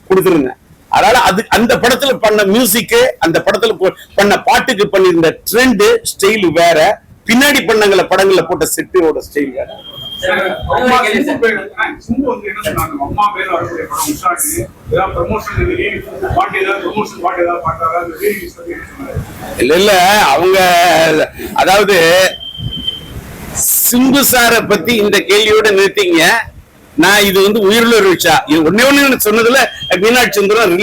கொடுத்துருங்க. அதனால அந்த படத்துல பண்ண மியூசிக், அந்த படத்துல பண்ண பாட்டுக்கு பண்ணிருந்த ட்ரெண்ட் ஸ்டைல் வேற, பின்னாடி பண்ணங்கள படங்கள்ல போட்ட செட்டோட ஸ்டைல் வேற. இல்ல அவங்க அதாவது சிம்பு சார பத்தி இந்த கேள்வியோட நிறுத்திங்க. நான் இது வந்து உயிருள்ள ஒரு விஷயம். இது ஒண்ணு சொன்னதுல மீனாட்சி சுந்தரம்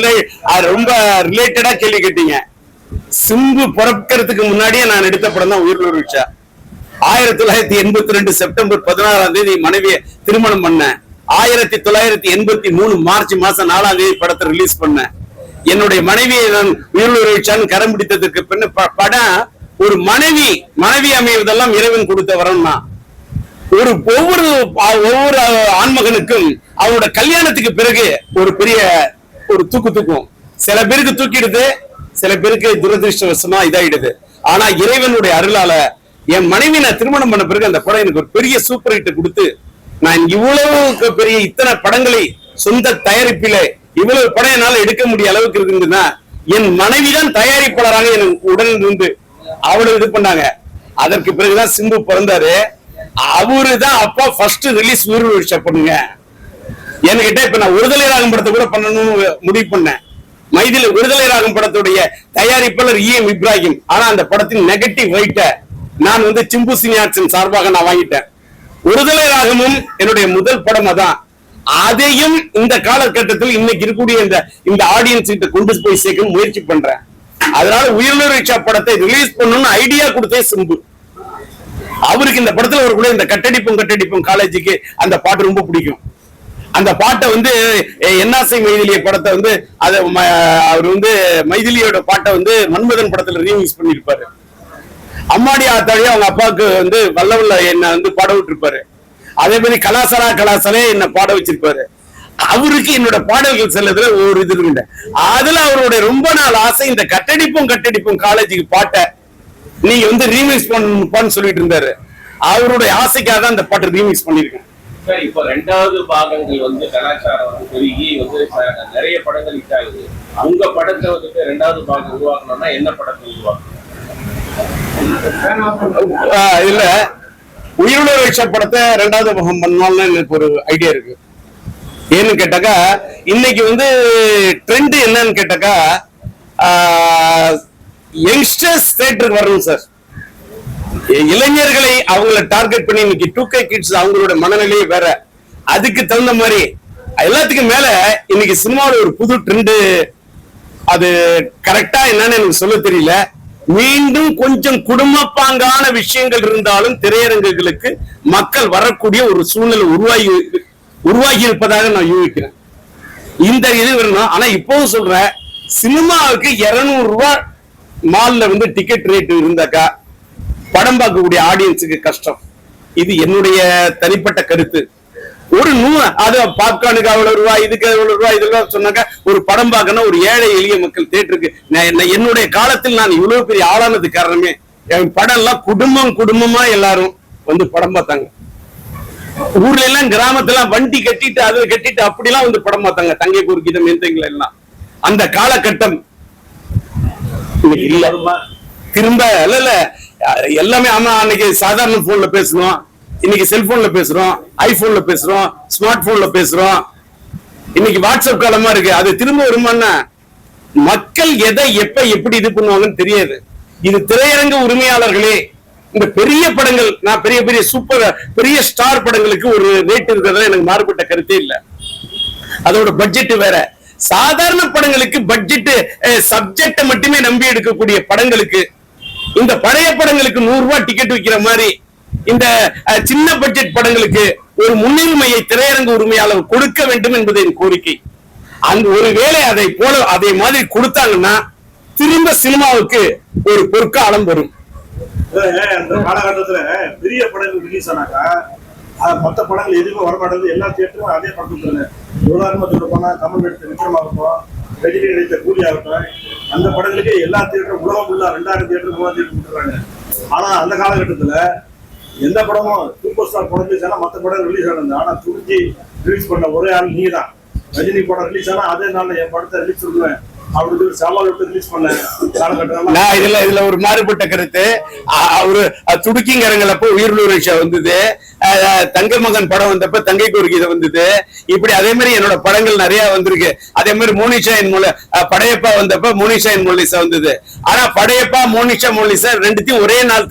ரொம்ப ரிலேட்டடா கேள்வி கேட்டீங்க. சிம்பு பிறக்கிறதுக்கு முன்னாடியே நான் எடுத்த படம் தான் உயிருள்ள ஒரு விஷயம். 1982 செப்டம்பர் 16 மனைவியை திருமணம் பண்ணேன். 1983 மார்ச் மாசம் 4 படத்தை ரிலீஸ் பண்ணேன். என்னுடைய மனைவியை நான் உயிருள்ள ஒரு விஷயம் கரம் பிடித்ததுக்கு பின்ன படம் ஒரு மனைவி அமைவதெல்லாம் இறைவன் கொடுத்த வரம்னா ஒவ்வொரு ஆண்மகனுக்கும் அவரோட கல்யாணத்துக்கு பிறகு ஒரு பெரிய ஒரு தூக்கும். சில பேருக்கு தூக்கிடுது, சில பேருக்கு துரதிருஷ்டவசமா இதாயிடுது. ஆனா இறைவனுடைய அருளால என் மனைவி நான் திருமணம் பண்ண பிறகு அந்த படம் எனக்கு ஒரு பெரிய சூப்பர் ஹிட் கொடுத்து நான் இவ்வளவு பெரிய இத்தனை படங்களை சொந்த தயாரிப்பில இவ்வளவு படம் என்னால எடுக்க முடிய அளவுக்கு இருக்குதுன்னா என் மனைவிதான் தயாரிப்பாளராக எனக்கு உடல் இருந்து அவ்வளவு இது பண்ணாங்க. அதற்கு பிறகுதான் சிம்பு பிறந்தாரு. அவருதான் அப்பா ஃபர்ஸ்ட் ரிலீஸ் ஊர்வலம் பண்ணுங்க என்கிட்ட. இப்ப நான் விடுதலை ராகம் படத்தை கூட பண்ணணும்னு முடிவு பண்ணேன். மைதில விடுதலை ராகம் படத்துடைய தயாரிப்பாளர் EM இப்ராஹிம். ஆனா அந்த படத்தின் நெகட்டிவ் வைட்ட நான் வந்து சிம்பு சினியாட்சின் சார்பாக நான் வாங்கிட்டேன். ஒருதலை ராகமும் என்னுடைய முதல் படம் அதான். அதையும் இந்த காலகட்டத்தில் இன்னைக்கு இருக்கக்கூடிய இந்த ஆடியன்ஸ் கிட்ட கொண்டு போய் சேர்க்க முயற்சி பண்றேன். அதனால உயிர்நூறு ரிக்ஷா படத்தை ரிலீஸ் பண்ணணும்னு ஐடியா கொடுத்தே சிம்பு. அவருக்கு இந்த படத்துல ஒரு கூட இந்த கட்டடிப்பும் காலேஜுக்கு அந்த பாட்டு ரொம்ப பிடிக்கும். அந்த பாட்டை வந்து என்னாசை மைதிலிய படத்தை வந்து அவர் வந்து மைதிலியோட பாட்டை வந்து மன்மதன் படத்துல ரீமிக்ஸ் பண்ணிருப்பாரு. அம்மாடி ஆத்தாடியும் அவங்க அப்பாவுக்கு வந்து வல்ல என்ன வந்து பாட விட்டுருப்பாரு. அதே மாதிரி கலாசாரே என்ன பாட வச்சிருப்பாரு. அவருக்கு என்னோட பாடல்கள் செல்லதுல ஒரு இது இருக்கு. அதுல அவருடைய ரொம்ப நாள் ஆசை இந்த கட்டடிப்பும் காலேஜுக்கு பாட்டை நீங்க வந்து ரீமிக்ஸ் பண்ணு சொல்லிட்டு இருந்தாரு. அவருடைய ஆசைக்காக தான் இந்த பாட்டை ரீமிக்ஸ் பண்ணிருக்கேன். சார், இப்போ 2வது பாகங்கள் வந்து கலாச்சாரம் வந்து பெருகி வந்து நிறைய படங்கள் ஹிட் ஆகுது. உங்க படத்தை வந்துட்டு 2வது பாகம் உருவாக்கணும்னா என்ன படத்தை உருவாக்கணும்? இல்ல, உயிரிழந்த ரிக்ஷா படத்தை 2வது பாகம் பண்ணலாம்னு எனக்கு ஒரு ஐடியா இருக்கு. ஏன்னு கேட்டாக்கா இன்னைக்கு வந்து ட்ரெண்ட் என்னன்னு கேட்டாக்கா யங்ஸ்டர்ஸ் தியேட்டருக்கு வரணும் சார். இளைஞர்களை அவங்கள டார்கெட் பண்ணி இன்னைக்கு 2K கிட்ஸ் அவங்களோட மனநிலையே வேற. அதுக்கு தகுந்த மாதிரி எல்லாத்துக்கும் மேல இன்னைக்கு சினிமாவில் ஒரு புது ட்ரெண்ட். அது கரெக்டா என்னன்னு எனக்கு சொல்ல தெரியல. மீண்டும் கொஞ்சம் குடும்பப்பாங்கான விஷயங்கள் இருந்தாலும் திரையரங்குகளுக்கு மக்கள் வரக்கூடிய ஒரு சூழ்நிலை உருவாகி இருப்பதாக நான் யூகிக்கிறேன். இந்த இது வரணும். ஆனா இப்பவும் சொல்றேன், சினிமாவுக்கு 200 ரூபாய் மால்ல வந்து டிக்கெட் ரேட் இருந்தாக்கா படம் பார்க்கக்கூடிய ஆடியன்ஸுக்கு கஷ்டம். இது என்னுடைய தனிப்பட்ட கருத்து. ஒரு அது பாப்கார்னுக்கு அவ்வளவு ரூபாய், இதுக்கு அவ்வளவு ரூபாய், இதெல்லாம் சொன்னாக்கா ஒரு படம் பார்க்கணும் ஒரு ஏழை எளிய மக்கள் தியேட்டருக்கு. என்னுடைய காலத்தில் நான் இவ்வளவு பெரிய ஆளானது காரணமே என் படம் எல்லாம் குடும்பமா எல்லாரும் வந்து படம் பார்த்தாங்க. ஊர்ல எல்லாம் கிராமத்துல வண்டி கட்டிட்டு அதுல கட்டிட்டு அப்படிலாம் வந்து படம் பார்த்தாங்க. தங்கை குறுக்கிட்ட மென்தைகள் எல்லாம் அந்த காலகட்டம் இல்ல. திரும்ப இல்ல எல்லாமே. ஆமா, அன்னைக்கு சாதாரண போன்ல பேசணும், இன்னைக்கு செல்போன்ல பேசுறோம், ஐபோன்ல பேசுறோம், ஸ்மார்ட் போன்ல பேசுறோம். இன்னைக்கு வாட்ஸ்அப் காலமா இருக்கு. அது திரும்ப வருமானா மக்கள் எதை எப்ப எப்படி இது பண்ணுவாங்கன்னு தெரியாது. இது திரையரங்கு உரிமையாளர்களே இந்த பெரிய படங்கள், நான் பெரிய சூப்பர் பெரிய ஸ்டார் படங்களுக்கு ஒரு ரேட் இருக்கிறதுல எனக்கு மாறுபட்ட கருத்தே இல்ல. அதோட பட்ஜெட் வேற. சாதாரண படங்களுக்கு பட்ஜெட் சப்ஜெக்ட மட்டுமே நம்பி எடுக்கக்கூடிய படங்களுக்கு, இந்த பழைய படங்களுக்கு 100 ரூபாய் டிக்கெட் விற்கிற மாதிரி இந்த சின்ன பட்ஜெட் படங்களுக்கு ஒரு முன்னுரிமையை திரையரங்கு உரிமையாளர் கொடுக்க வேண்டும் என்பது என் கோரிக்கை. அந்த ஒருவேளை அதை மாதிரி கொடுத்தாங்கன்னா திரும்ப சினிமாவுக்கு ஒரு பொற்காலம் வரும். அந்த காலகட்டத்துல பெரிய படங்கள் ரிலீஸ் ஆனாக்கா மற்ற படங்கள் எதுவுமே வரமாட்டது. எல்லா தியேட்டரும் அதே படத்துல உதாரணமா சொல்ல போனா தமிழ் எடுத்த விக்ரமாகட்டும், ரஜினி நடித்த கூலி ஆகட்டும், அந்த படங்களுக்கு எல்லா தியேட்டரும் உலகம் உள்ள 2000 தியேட்டர் 3000 தியேட்டர் விட்டுறாங்க. ஆனா அந்த காலகட்டத்துல எந்த படமும் சூப்பர் ஸ்டார் படம் ரிலீஸ் ஆனா மற்ற படம் ரிலீஸ் ஆனது. ஆனா துணிஞ்சி ரிலீஸ் பண்ண ஒரே ஆள் நீ தான். ரஜினி படம் ரிலீஸ் ஆனா அதே நாள்ல என் படத்தை ரிலீஸ் பண்ணுவேன் அப்படி சவால் விட்டு ரிலீஸ் பண்ண காலகட்டம். இதுல ஒரு மாறுபட்ட கருத்து. அவரு துடுக்கிங்கிறங்களப்போ உயிர்நூறு ரிக்ஷா வந்தது, தங்க மகன் படம் வந்தப்ப தங்கை கோரிக்கை வந்தது. இப்படி அதே மாதிரி என்னோட படங்கள் நிறைய வந்திருக்கு. அதே மாதிரி மோனிஷா என் படையப்பா வந்தப்ப மோனிஷா என் மொழிசா வந்தது. ஆனா படையப்பா மோனிஷா ரெண்டுத்தையும் ஒரே நாள்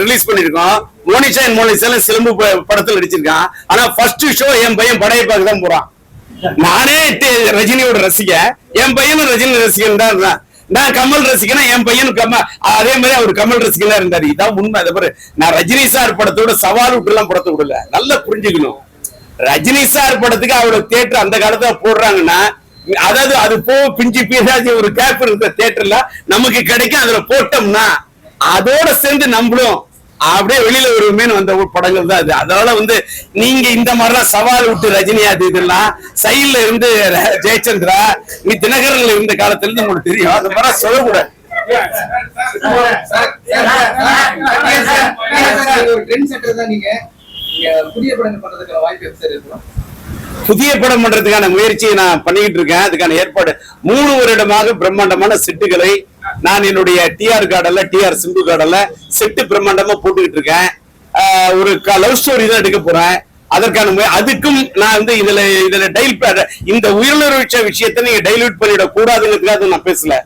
ரிலீஸ் பண்ணிருக்கோம். மோனிஷா என் மொழிசா சிலம்பு படத்தில் நடிச்சிருக்கான். ஆனா ஃபர்ஸ்ட் ஷோ என் பையன் படையப்பாக்கு தான் போறான். நானே ரஜினியோட ரசிகன், என் பையனும் ரஜினி ரசிகன் தான் இருந்தான். நான் கமல் ரசிகனா, என் பையனும் அதே மாதிரி அவர் கமல் ரசிகனா இருந்தாரு. இதான் உண்மை. அதை பாரு, நான் ரஜினி சார் படத்தோட சவால் விட்டு எல்லாம் படத்தை விடல. நல்லா புரிஞ்சுக்கணும். ரஜினி சார் படத்துக்கு அவரோட தியேட்டர் அந்த காலத்துல போடுறாங்கன்னா, அதாவது அது பிஞ்சு பீராஜி ஒரு கேப் இருக்கிற தியேட்டர்ல நமக்கு கிடைக்கும். அதுல போட்டோம்னா அதோட சேர்ந்து நம்மளும் அப்படியே வெளியில ஒரு மீன் வந்த படங்கள் தான் அது. அதனால வந்து நீங்க இந்த மாதிரிலாம் சவால் விட்டு ரஜினி அது இதெல்லாம் சைட்ல இருந்து ஜெயச்சந்திரா நீ தினகரன்ல இருந்த காலத்துல இருந்து உங்களுக்கு தெரியும். அந்த மாதிரி சொல்லக்கூடாது. புதிய படம் பண்றதுக்கான முயற்சியை நான் பண்ணிக்கிட்டு இருக்கேன். அதுக்கான ஏற்பாடு 3 வருடமாக பிரம்மாண்டமான செட்டுகளை நான் என்னுடைய டிஆர் கார்டல்ல, டிஆர் சிம்பு கார்டல்ல செட்டு பிரம்மாண்டமா போட்டுக்கிட்டு இருக்கேன். ஒரு லவ் ஸ்டோரி தான் எடுக்க போறேன். அதற்கான அதுக்கும் நான் வந்து இதுல இந்த உயிரிழந்த விஷயத்தை நீங்க டைல்யூட் பண்ணிட கூடாதுங்கிறதுக்காக நான் பேசல.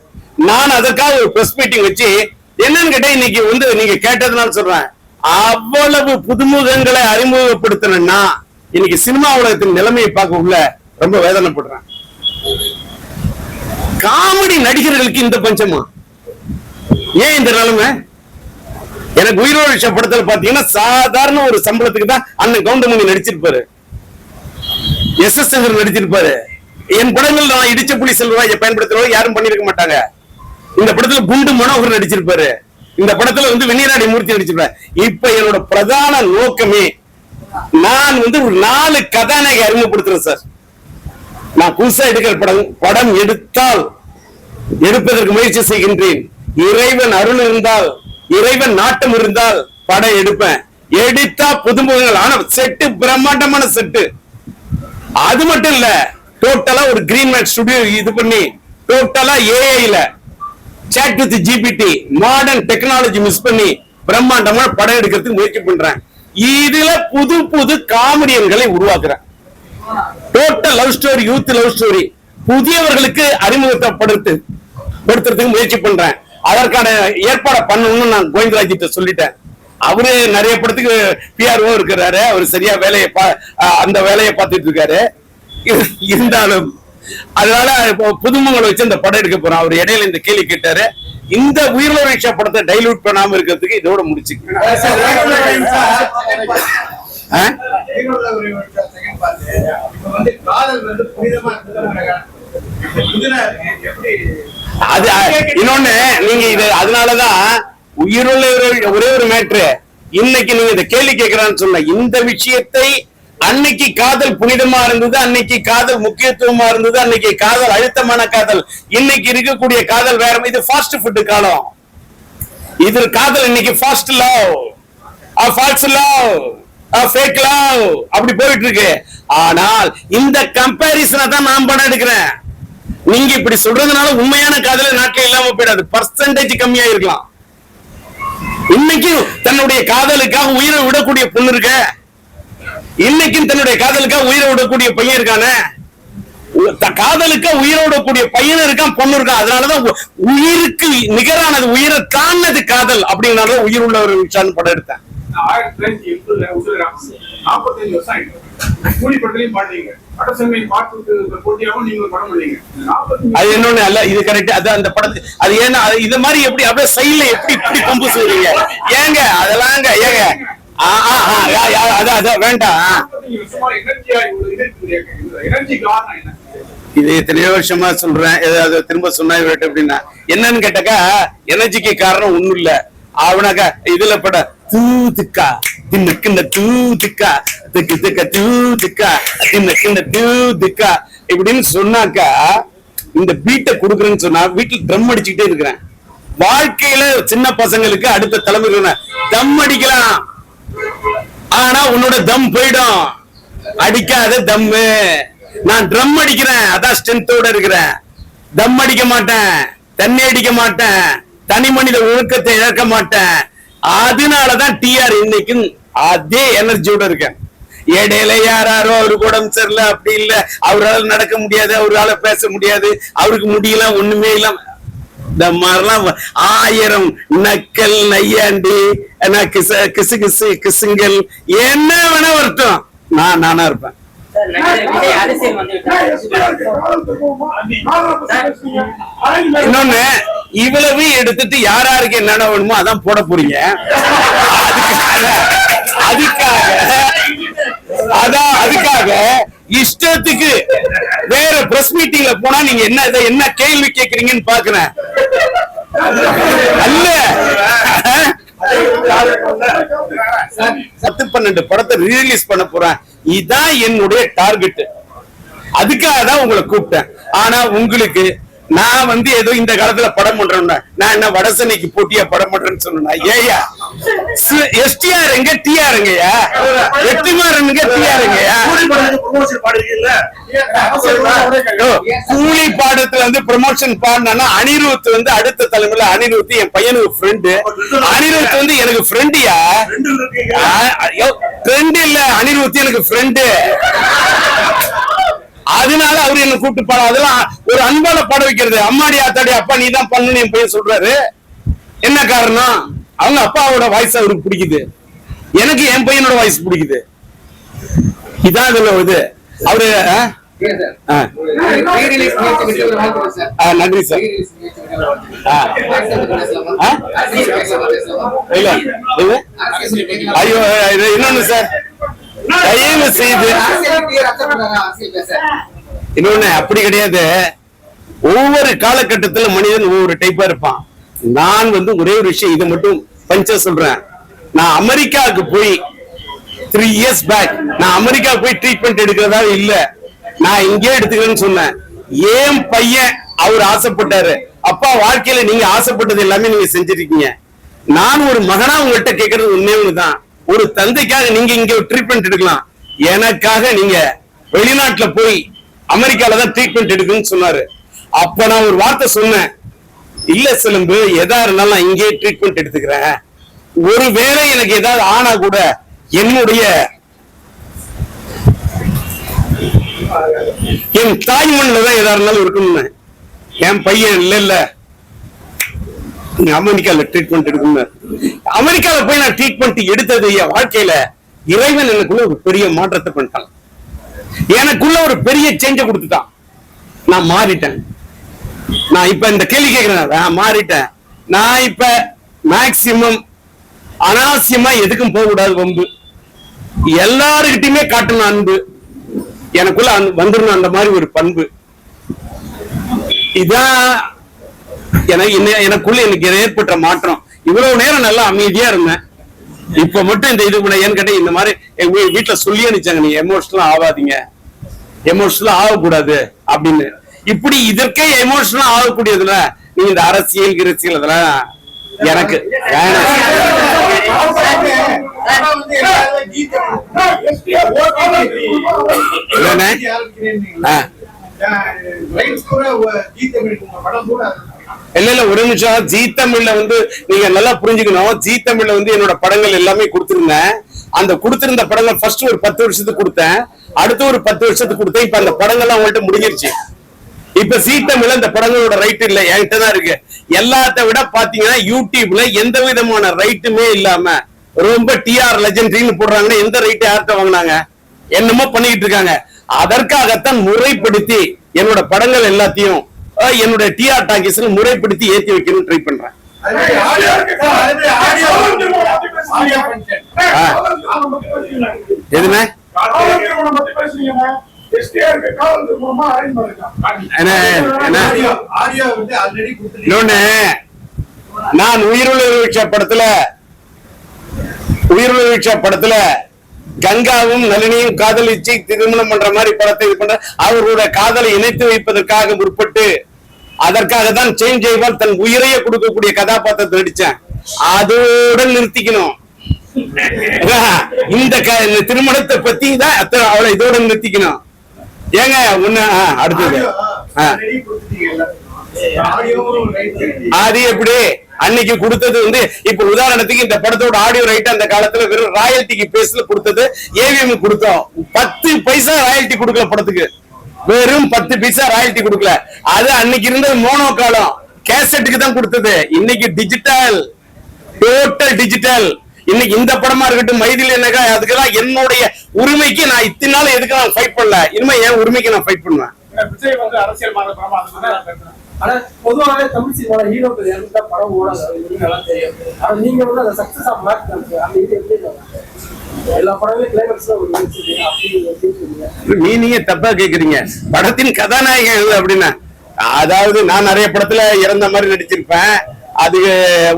நான் அதற்காக ஒரு பிரஸ் மீட்டிங் வச்சு என்னன்னு கேட்டா இன்னைக்கு வந்து நீங்க கேட்டதுனால சொல்றேன், அவ்வளவு புதுமுகங்களை அறிமுகப்படுத்தணும்னா இன்னைக்கு சினிமா உலகத்தின் நிலைமையை பார்க்க உள்ள ரொம்ப வேதனைப்படுறேன். காமெடி நடிகர்களுக்கு இந்த பஞ்சமா? ஏன் இந்த நிலைமை? எனக்கு உயிரோட படத்துல பாத்தீங்கன்னா சாதாரண ஒரு சம்பளத்துக்கு தான் அண்ணன் கவுண்டமணி நடிச்சிருப்பாரு, எஸ்.எஸ். சங்கர் நடிச்சிருப்பாரு. என் படங்கள் நான் இடிச்ச புலி செல்வராஜை பயன்படுத்துறவங்க யாரும் பண்ணிருக்க மாட்டாங்க. இந்த படத்துல குண்டு மனோகர் நடிச்சிருப்பாரு, இந்த படத்துல வந்து வெண்ணிராடி மூர்த்தி நடிச்சிருப்பாரு. இப்ப என்னோட பிரதான நோக்கமே நான் வந்து ஒரு 4 கதாநாயகி அறிமுகப்படுத்துறேன் சார். நான் புதுசா எடுக்கிற படம் எடுப்பதற்கு முயற்சி செய்கின்றேன். இறைவன் அருள் இருந்தால், இறைவன் நாட்டம் இருந்தால் படம் எடுப்பேன். எடுத்தா புதுமுகங்கள். ஆனா செட்டு பிரம்மாண்டமான செட்டு. அது மட்டும் இல்ல, டோட்டலா ஒரு கிரீன் மேட் ஸ்டுடியோ இது பண்ணி டோட்டலா ஏஐல chat with GPT modern technology miss பண்ணி பிரம்மாண்டமான படம் எடுக்கிறதுக்கு முயற்சி பண்றேன். இதுல புது புது காமெடியன்களை உருவாக்குறேன். Total love story, youth love story புதியவர்களுக்கு அறிமுகப்படுத்துறதுக்கு முயற்சி பண்றேன். அதற்கான ஏற்பாடு பண்ணணும்னு நான் கோவிந்தராஜ் கிட்ட சொல்லிட்டேன். அவரு நிறைய படத்துக்கு பிஆர்ஓ இருக்கிறாரு, அவர் சரியா அந்த வேலையை பார்த்துட்டு இருக்காரு. இருந்தாலும் அதனால புதுமுகங்களை வச்சு அந்த படம் எடுக்க போறோம். அவர் இடையில இந்த கேள்வி கேட்டாரு. இந்த உயிரோட ரிக்ஷா படத்தை டைலூட் பண்ணாம இருக்கிறதுக்கு இதோட முடிச்சுக்கிறேன். அது இன்னொன்னு, நீங்க இது அதனாலதான் உயிருள்ள ஒரே ஒரு மேட்ரு. இன்னைக்கு நீங்க இந்த கேள்வி கேட்கிறான்னு சொன்ன இந்த விஷயத்தை, அன்னைக்கு காதல் புனிதமா இருந்தது, அன்னைக்கு காதல் முக்கியத்துவமா இருந்தது, அன்னைக்கு காதல் அழுத்தமான காதல். இன்னைக்கு இருக்கக்கூடிய காதல் வேற. இது ஃபாஸ்ட் ஃபுட் காலம். இது காதல் இன்னைக்கு fast love, false love, fake love அப்படி போயிட்டு இருக்கு. ஆனால் இந்த கம்பேரிசனை தான் நான் படம் எடுக்கிறேன். நீங்க இப்படி சொல்றதுனால உண்மையான காதல நாட்டில் இல்லாம போயிடாது, பர்சன்டேஜ் கம்மியா இருக்கலாம். இன்னைக்கும் தன்னுடைய காதலுக்காக உயிரை விடக்கூடிய பொண்ணு இருக்க, இன்னைக்கும் தன்னுடைய காதலுக்காக உயிரை விடக்கூடிய பையன் இருக்கானே. காதலுக்கு உயிரோடக்கூடிய பையன் இருக்கான், பொண்ணு இருக்கான். அதனாலதான் உயிருக்கு நிகரானது, உயிரை தாண்டது காதல் அப்படின்னால உயிர் உள்ள ஒரு விஷயம் படம் எடுத்தேன். 1980 45 வருஷம் ஆயிட்டு கூலி படத்திலையும் பாடுறீங்க, படசமையை பார்த்து போட்டியாகவும் நீங்க படம் பண்ணீங்க. அது இன்னொன்னு அல்ல, இது கரெக்ட். அது அந்த படத்து அது ஏன்னா இது மாதிரி எப்படி அப்படியே சைட்ல எப்படி இப்படி கொம்பு சொல்றீங்க ஏங்க? அதெல்லாங்க ஏங்க அதான் வேண்டாம். இது எத்தனையோ வருஷமா சொல்றேன், ஏதாவது திரும்ப சொன்னா அப்படின்னா என்னன்னு கேட்டாக்கா, எனர்ஜிக்கு காரணம் ஒண்ணும் இல்ல. அவனாக்கா இதுல பட தூதுக்கா தின்னுக்கின்ற தூதுக்கா திக்கு திக்க தூதுக்கா தின்னுக்கின்ற தூதுக்கா இப்படின்னு சொன்னாக்கா, இந்த பீட்டை கொடுக்குறேன்னு சொன்னா வீட்டுல ட்ரம் அடிச்சுக்கிட்டே இருக்கிறேன். வாழ்க்கையில சின்ன பசங்களுக்கு அடுத்த தலைமுறை தம் அடிக்கலாம், ஆனா உன்னோட தம் போயிடும். அடிக்காத தம்மு. நான் ட்ரம் அடிக்கிறேன், அதான் ஸ்ட்ரென்த்தோட இருக்கிறேன். தம் அடிக்க மாட்டேன், தண்ணி அடிக்க மாட்டேன், தனி மனித ஒழுக்கத்தை இழக்க மாட்டேன். அதனாலதான் டிஆர் இன்னைக்கு அதே எனர்ஜியோட இருக்கேன். இடையில யாரோ அவருக்கு உடம்பு சரியில்ல, அப்படி இல்ல, அவரால் நடக்க முடியாது, அவரால் பேச முடியாது, அவருக்கு முடியல, ஒண்ணுமே இல்லாம இந்த மாதிரிலாம் 1000 நக்கல் நையாண்டி கிசு கிசு கிசுங்கள் என்ன வேணா வரட்டும், நானா இருப்பேன். இன்னொன்னு, இவ்வளவு எடுத்துட்டு யாராருக்கு என்னென்ன வேணுமோ அதான் போட போறீங்க. அதுக்காக இஷ்டத்துக்கு வேற பிரஸ் மீட்டிங்ல போனா நீங்க என்ன கேள்வி கேக்குறீங்கன்னு பாக்குறேன். அல்ல 10-12 படத்தை ரிலீஸ் பண்ண போறேன். இதுதான் என்னுடைய டார்கெட். அதுக்காக தான் உங்களை கூப்பிட்டேன். ஆனா உங்களுக்கு நான் ஏதோ இந்த காலத்துல படம் பண்றேன்னா, நான் என்ன வடசனைக்கு போட்டியா படம் பண்றேன்னு சொன்னா, ஏயா எஸ்டிஆர் எங்க டிஆர் எங்கயா, வெற்றிமாறனுங்க டிஆர் எங்கயா? கூலி பாடத்துல ப்ரமோஷன் பாடினா அனிருத் அடுத்த தலைமுறையில அனிருத் என் பையனுக்கு ஃப்ரெண்டு. அனிருத் எனக்கு ஃப்ரெண்டியா? ஃப்ரெண்ட் இல்ல, அனிருத் எனக்கு ஃப்ரெண்டு. அதனால அவரு என்ன கூப்பிட்டு பாடம், அதெல்லாம் ஒரு அன்பால பாட வைக்கிறது. அம்மாடி ஆத்தாடி அப்பா நீ தான் பண்ணு என் பையன் சொல்றாரு. என்ன காரணம்? அவங்க அப்பாவோட வாய்ஸ் அவருக்கு பிடிக்குது, எனக்கு என் பையனோட வாய்ஸ் பிடிக்குது. இதான் இதுல இது. அவரு நன்றி சார். ஐயோ இன்னொன்னு சார், தயவு செய்து இன்னொன்னு அப்படி கிடையாது. ஒவ்வொரு காலகட்டத்துல மனிதன் ஒவ்வொரு டைப்பா இருப்பான். நான் ஒரே ஒரு விஷயம் இதை மட்டும் பஞ்ச சொல்றேன். நான் அமெரிக்காவுக்கு போய் 3 years பேக் நான் அமெரிக்கா போய் ட்ரீட்மெண்ட் எடுக்கிறதா இல்ல, நான் இங்கே எடுத்துக்கிறேன்னு சொன்னேன். ஏன் பையன் அவர் ஆசைப்பட்டாரு, அப்பா வாழ்க்கையில நீங்க ஆசைப்பட்டது எல்லாமே நீங்க செஞ்சிருக்கீங்க. நான் ஒரு மகனா உங்கள்கிட்ட கேட்கறது உண்மையே ஒண்ணுதான். ஒரு தந்தைக்காக நீங்க இங்க ட்ரீட்மெண்ட் எடுக்கலாம், எனக்காக நீங்க வெளிநாட்டுல போய் அமெரிக்கால தான் ட்ரீட்மெண்ட் எடுக்குன்னு சொன்னாரு. அப்ப நான் ஒரு வார்த்தை சொன்னேன், இல்ல சிலம்பு, எதா இருந்தாலும் நான் இங்கே ட்ரீட்மெண்ட் எடுத்துக்கிறேன். ஒருவேளை எனக்கு ஏதாவது ஆனா கூட என்னுடைய என் தாய்மண்ல தான் எதா இருந்தாலும் இருக்கணும்னு. என் பையன் இல்ல அமெரிக்கால ட்ரீட்மெண்ட் எடுக்கணும். அமெரிக்கால போய் நான் ட்ரீட்மெண்ட் எடுத்தது என் வாழ்க்கையில இறைவன் எனக்குள்ள ஒரு பெரிய மாற்றத்தை பண்ணிட்டான். எனக்குள்ள ஒரு பெரிய சேஞ்ச கொடுத்துட்டான். நான் மாறிட்டேன். நான் இப்ப இந்த கேள்வி கேட்கிறேன், மாறிட்டேன். நான் இப்ப மேக்சிமம் அனாவசியமா எதுக்கும் போக கூடாது. வம்பு எல்லாருக்கிட்டையுமே காட்டணும் அன்பு. எனக்குள்ள வந்துடணும் அந்த மாதிரி ஒரு பண்பு. இதான் எனக்குள்ள எனக்கு ஏற்பட்ட மாற்றம். இவ்வளவு நேரம் நல்லா அமைதியா இருந்தேன். இப்ப மட்டும் இந்த இது கூட ஏன்னு கேட்ட, இந்த மாதிரி எங்க வீட்டுல சொல்லி அனுப்பிச்சாங்க, நீங்க எமோஷனலா ஆகாதீங்க, எமோஷனலா ஆகக்கூடாது அப்படின்னு. இப்படி இதற்கே எமோஷனலா ஆகக்கூடியதுல நீங்க இந்த அரசியல் கிரசியல் அதெல்லாம் எனக்கு இல்ல ஒரு நிமிஷம். ஜீ தமிழ்ல நீங்க நல்லா புரிஞ்சுக்கணும். ஜீ தமிழ்ல என்னோட படங்கள் எல்லாமே கொடுத்திருந்தேன். அந்த கொடுத்திருந்த படங்கள் ஃபர்ஸ்ட் ஒரு 10 வருஷத்துக்கு கொடுத்தேன், அடுத்து ஒரு 10 வருஷத்துக்கு கொடுத்தேன். இப்ப அந்த படங்கள்லாம் உங்கள்கிட்ட முடிஞ்சிருச்சு. இப்ப ஜீ தமிழ்ல இந்த படங்களோட ரைட் இல்ல, என்கிட்ட தான் இருக்கு. எல்லாத்த விட பாத்தீங்கன்னா யூடியூப்ல எந்த விதமான ரைட்டுமே இல்லாம ரொம்ப டிஆர் லெஜெண்டரின்னு போடுறாங்கன்னா எந்த ரைட்டு யார்கிட்ட வாங்கினாங்க? என்னமோ பண்ணிக்கிட்டு இருக்காங்க. அதற்காகத்தான் முறைப்படுத்தி என்னோட படங்கள் எல்லாத்தையும் என்னோட டிஆர் டாக்கீஸ்ல முறைப்படுத்தி ஏற்றி வைக்கணும்னு ட்ரை பண்றேன். எதுமே நான் உயிருள்ள படத்துல கங்காவும் நளினியும் காதலிச்சு திருமணம் பண்ற மாதிரி படத்தை இது பண்ற, அவர்களோட காதலை இணைத்து வைப்பதற்காக முற்பட்டு அதற்காக தான் சேஞ்ச் ஜெய்வால் தன் உயிரையே கொடுக்கக்கூடிய கதாபாத்திரத்தை நடிச்சேன். அதோட நிறுத்திக்கணும். இந்த திருமணத்தை பத்தி தான் அவளை இதோட நிறுத்திக்கணும். ஏங்க ஒண்ணு அடுத்தது அது எப்படி அன்னைக்கு கொடுத்தது இப்ப உதாரணத்துக்கு இந்த படத்தோட ஆடியோ ரைட் அந்த காலத்துல வெறும் ராயல்டிக்கு பேஸ்ல கொடுத்தது ஏவிஎம் கொடுத்தோம். 10 பைசா ராயல்டி கொடுக்கல படத்துக்கு, வெறும் 10 பைசா ராயல்டி கொடுக்கல. அது அன்னைக்கு இருந்தது மோனோ காலம், கேசட்டுக்கு தான் கொடுத்தது. இன்னைக்கு டிஜிட்டல், டோட்டல் டிஜிட்டல். இன்னைக்கு இந்த படமா இருக்கட்டும், மைதில் என்னக்கா, அதுக்கெல்லாம் என்னுடைய உரிமைக்கு நான் இத்தனை நாள் எதுக்கு நான் ஃபைட் பண்ணல, இனிமே என் உரிமைக்கு நான் ஃபைட் பண்ணுவேன். விஜய் அரசியல் மாற படமா ஆனா பொதுவாகவே தமிழ் சினிமால ஹீரோக்கள் இறந்தா படம் ஓடாது, நல்லா தெரியும். ஆனா நீங்க அதை சக்சஸ் ஆஃப் மார்க் அந்த இது எப்படி எல்லா படங்களும் கிளைமேக்ஸ்ல ஒரு நீங்க தப்பா கேக்குறீங்க. படத்தின் கதாநாயகன் அப்படின்னா, அதாவது நான் நிறைய படத்துல இறந்த மாதிரி நடிச்சிருப்பேன். அது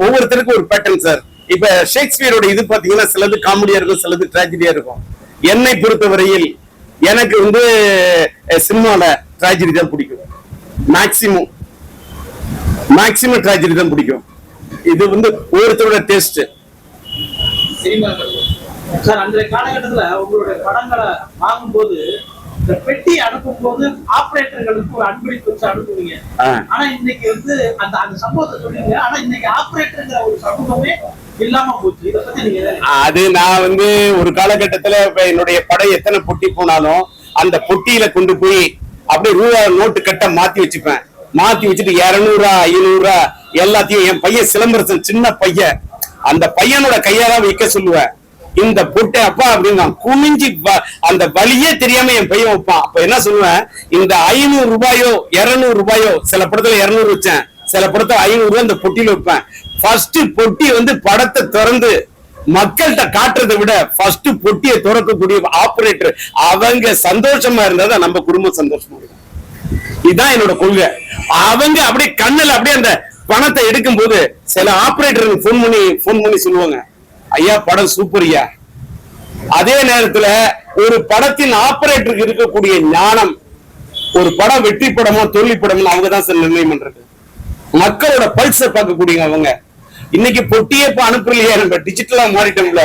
ஒவ்வொருத்தருக்கும் ஒரு பேட்டர்ன் சார். இப்ப ஷேக்ஸ்பியரோட இது பாத்தீங்கன்னா சிலது காமெடியா இருக்கும், சிலது டிராஜடியா இருக்கும். என்னை பொறுத்தவரையில் எனக்கு சினிமால டிராஜடி தான் பிடிக்கும். மேக்சிமம் டிராஜடி தான் பிடிக்கும். இது ஒவ்வொருத்தரோட டேஸ்ட். சார், அந்த காலகட்டத்துல உங்களுடைய படங்களை வாங்கும் போது இந்த பெட்டி அனுப்பும் போது ஆபரேட்டர்களுக்கு ஒரு அன்பளிப்பு வச்சு அனுப்புவீங்க. ஆனா இன்னைக்கு அந்த அந்த சம்பவத்தை சொல்றீங்க. ஆனா இன்னைக்கு ஆபரேட்டர்ங்கிற ஒரு சமூகமே இல்லாம போச்சு. இதை பத்தி நீங்க அது நான் ஒரு காலகட்டத்துல என்னுடைய படம் எத்தனை பொட்டி போனாலும் அந்த பொட்டியில கொண்டு போய் அப்படியே ரூபா நோட்டு கட்ட மாத்தி வச்சுப்பேன். மாத்தி வச்சுட்டு 200 500 எல்லாத்தையும் என் பையன் சிலம்பரசன் சின்ன பையன், அந்த பையனோட கையால வைக்க சொல்லுவேன். இந்த பொட்டை அப்பா அப்படின்னு நான் குனிஞ்சு அந்த வழியே தெரியாம என் பையன் வைப்பான். அப்ப என்ன சொல்லுவேன், இந்த 500 ரூபாயோ 200 ரூபாயோ, சில படத்துல 200 வச்சேன், சில படத்துல 500 ரூபாய் இந்த பொட்டியில வைப்பேன். ஃபர்ஸ்ட் பொட்டி வந்து படத்தை திறந்து மக்கள்கிட்ட காட்டுறதை விட ஃபர்ஸ்ட் பொட்டியை திறக்கக்கூடிய ஆபரேட்டர் அவங்க சந்தோஷமா இருந்தாதான் நம்ம குடும்பம் சந்தோஷமா இருக்கும். இதுதான் என்னோட கொள்கை. அவங்க அப்படியே கண்ணுல அப்படியே அந்த பணத்தை எடுக்கும் போது சில ஆபரேட்டருக்கு போன் பண்ணி சொல்லுவாங்க, ஐயா படம் சூப்பர் ஐயா. அதே நேரத்துல ஒரு படத்தின் ஆபரேட்டருக்கு இருக்கக்கூடிய ஞானம், ஒரு படம் வெற்றி படமோ தோல்வி படமோ அவங்கதான் சார் நிர்ணயம் பண்றது. மக்களோட பல்ஸை பார்க்கக்கூடிய அவங்க. இன்னைக்கு பொட்டியே இப்ப அனுப்புறலையா, நம்ம டிஜிட்டலா மாறிட்டோம்ல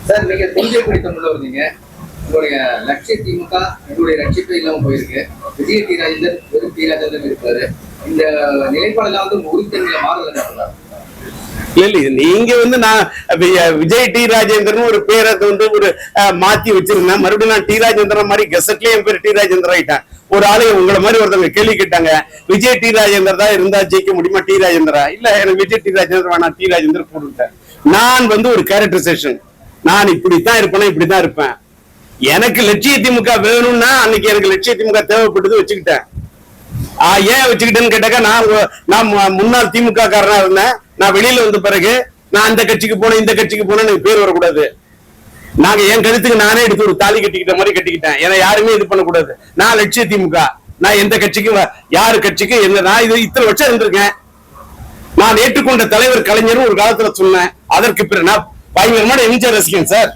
சார். நீங்க கொள்கை பிடித்தவங்கள இருந்தீங்க, உங்களுடைய லட்சிய திமுக உங்களுடைய லட்சியத்தை இல்லாம போயிருக்கு. விஜய் டி ராஜேந்தர் வெறும் டி ராஜேந்தர் இருப்பாரு. இந்த நிலைப்பாடெல்லாம் வந்து உறுதித்தன்மையில மாறுதல். இல்ல நீங்க வந்து நான் விஜய் டி ராஜேந்திரன் ஒரு பேரை வந்து ஒரு மாத்தி வச்சிருந்தேன். மறுபடியும் நான் டி ராஜேந்திரன் மாதிரி கெசட்லயே என் பேர் டி ராஜேந்திரன் ஆயிட்டேன். ஒரு ஆளு உங்களை மாதிரி ஒருத்தவங்க கேள்வி கேட்டாங்க, விஜய் டி ராஜேந்தர் தான் இருந்தா ஜெயிக்க முடியுமா டி ராஜேந்திரா? இல்ல எனக்கு விஜய் டி ராஜேந்திரன் வேணாம், டி ராஜேந்திரன் போட்டுட்டேன். நான் வந்து ஒரு கேரக்டரைசேஷன், நான் இப்படித்தான் இருப்பேன், இப்படித்தான் இருப்பேன். எனக்கு லட்சிய திமுக வேணும்னா அன்னைக்கு எனக்கு லட்சிய திமுக தேவைப்பட்டது வச்சுக்கிட்டேன். ஏன் வச்சுக்கிட்டேன்னு கேட்டாக்கா, நான் முன்னாள் திமுக காரனா இருந்தேன். நான் வெளியில வந்த பிறகு நான் அந்த கட்சிக்கு போனேன் இந்த கட்சிக்கு போனேன் எனக்கு பேர் வரக்கூடாது. நாங்க என் கருத்துக்கு நானே எடுத்து ஒரு தாலி கட்டிக்கிட்ட மாதிரி கட்டிக்கிட்டேன். ஏன்னா யாருமே இது பண்ணக்கூடாது. நான் லட்சிய திமுக, நான் எந்த கட்சிக்கும் யாரு கட்சிக்கு நான் இது இத்தனை வருஷம் இருந்திருக்கேன். நான் ஏற்றுக்கொண்ட தலைவர் கலைஞரும் ஒரு காலத்துல சொன்னேன். அதற்கு பிறகு நான் பயங்கரமான எம்ஜிஆர் ரசிகன் சார்.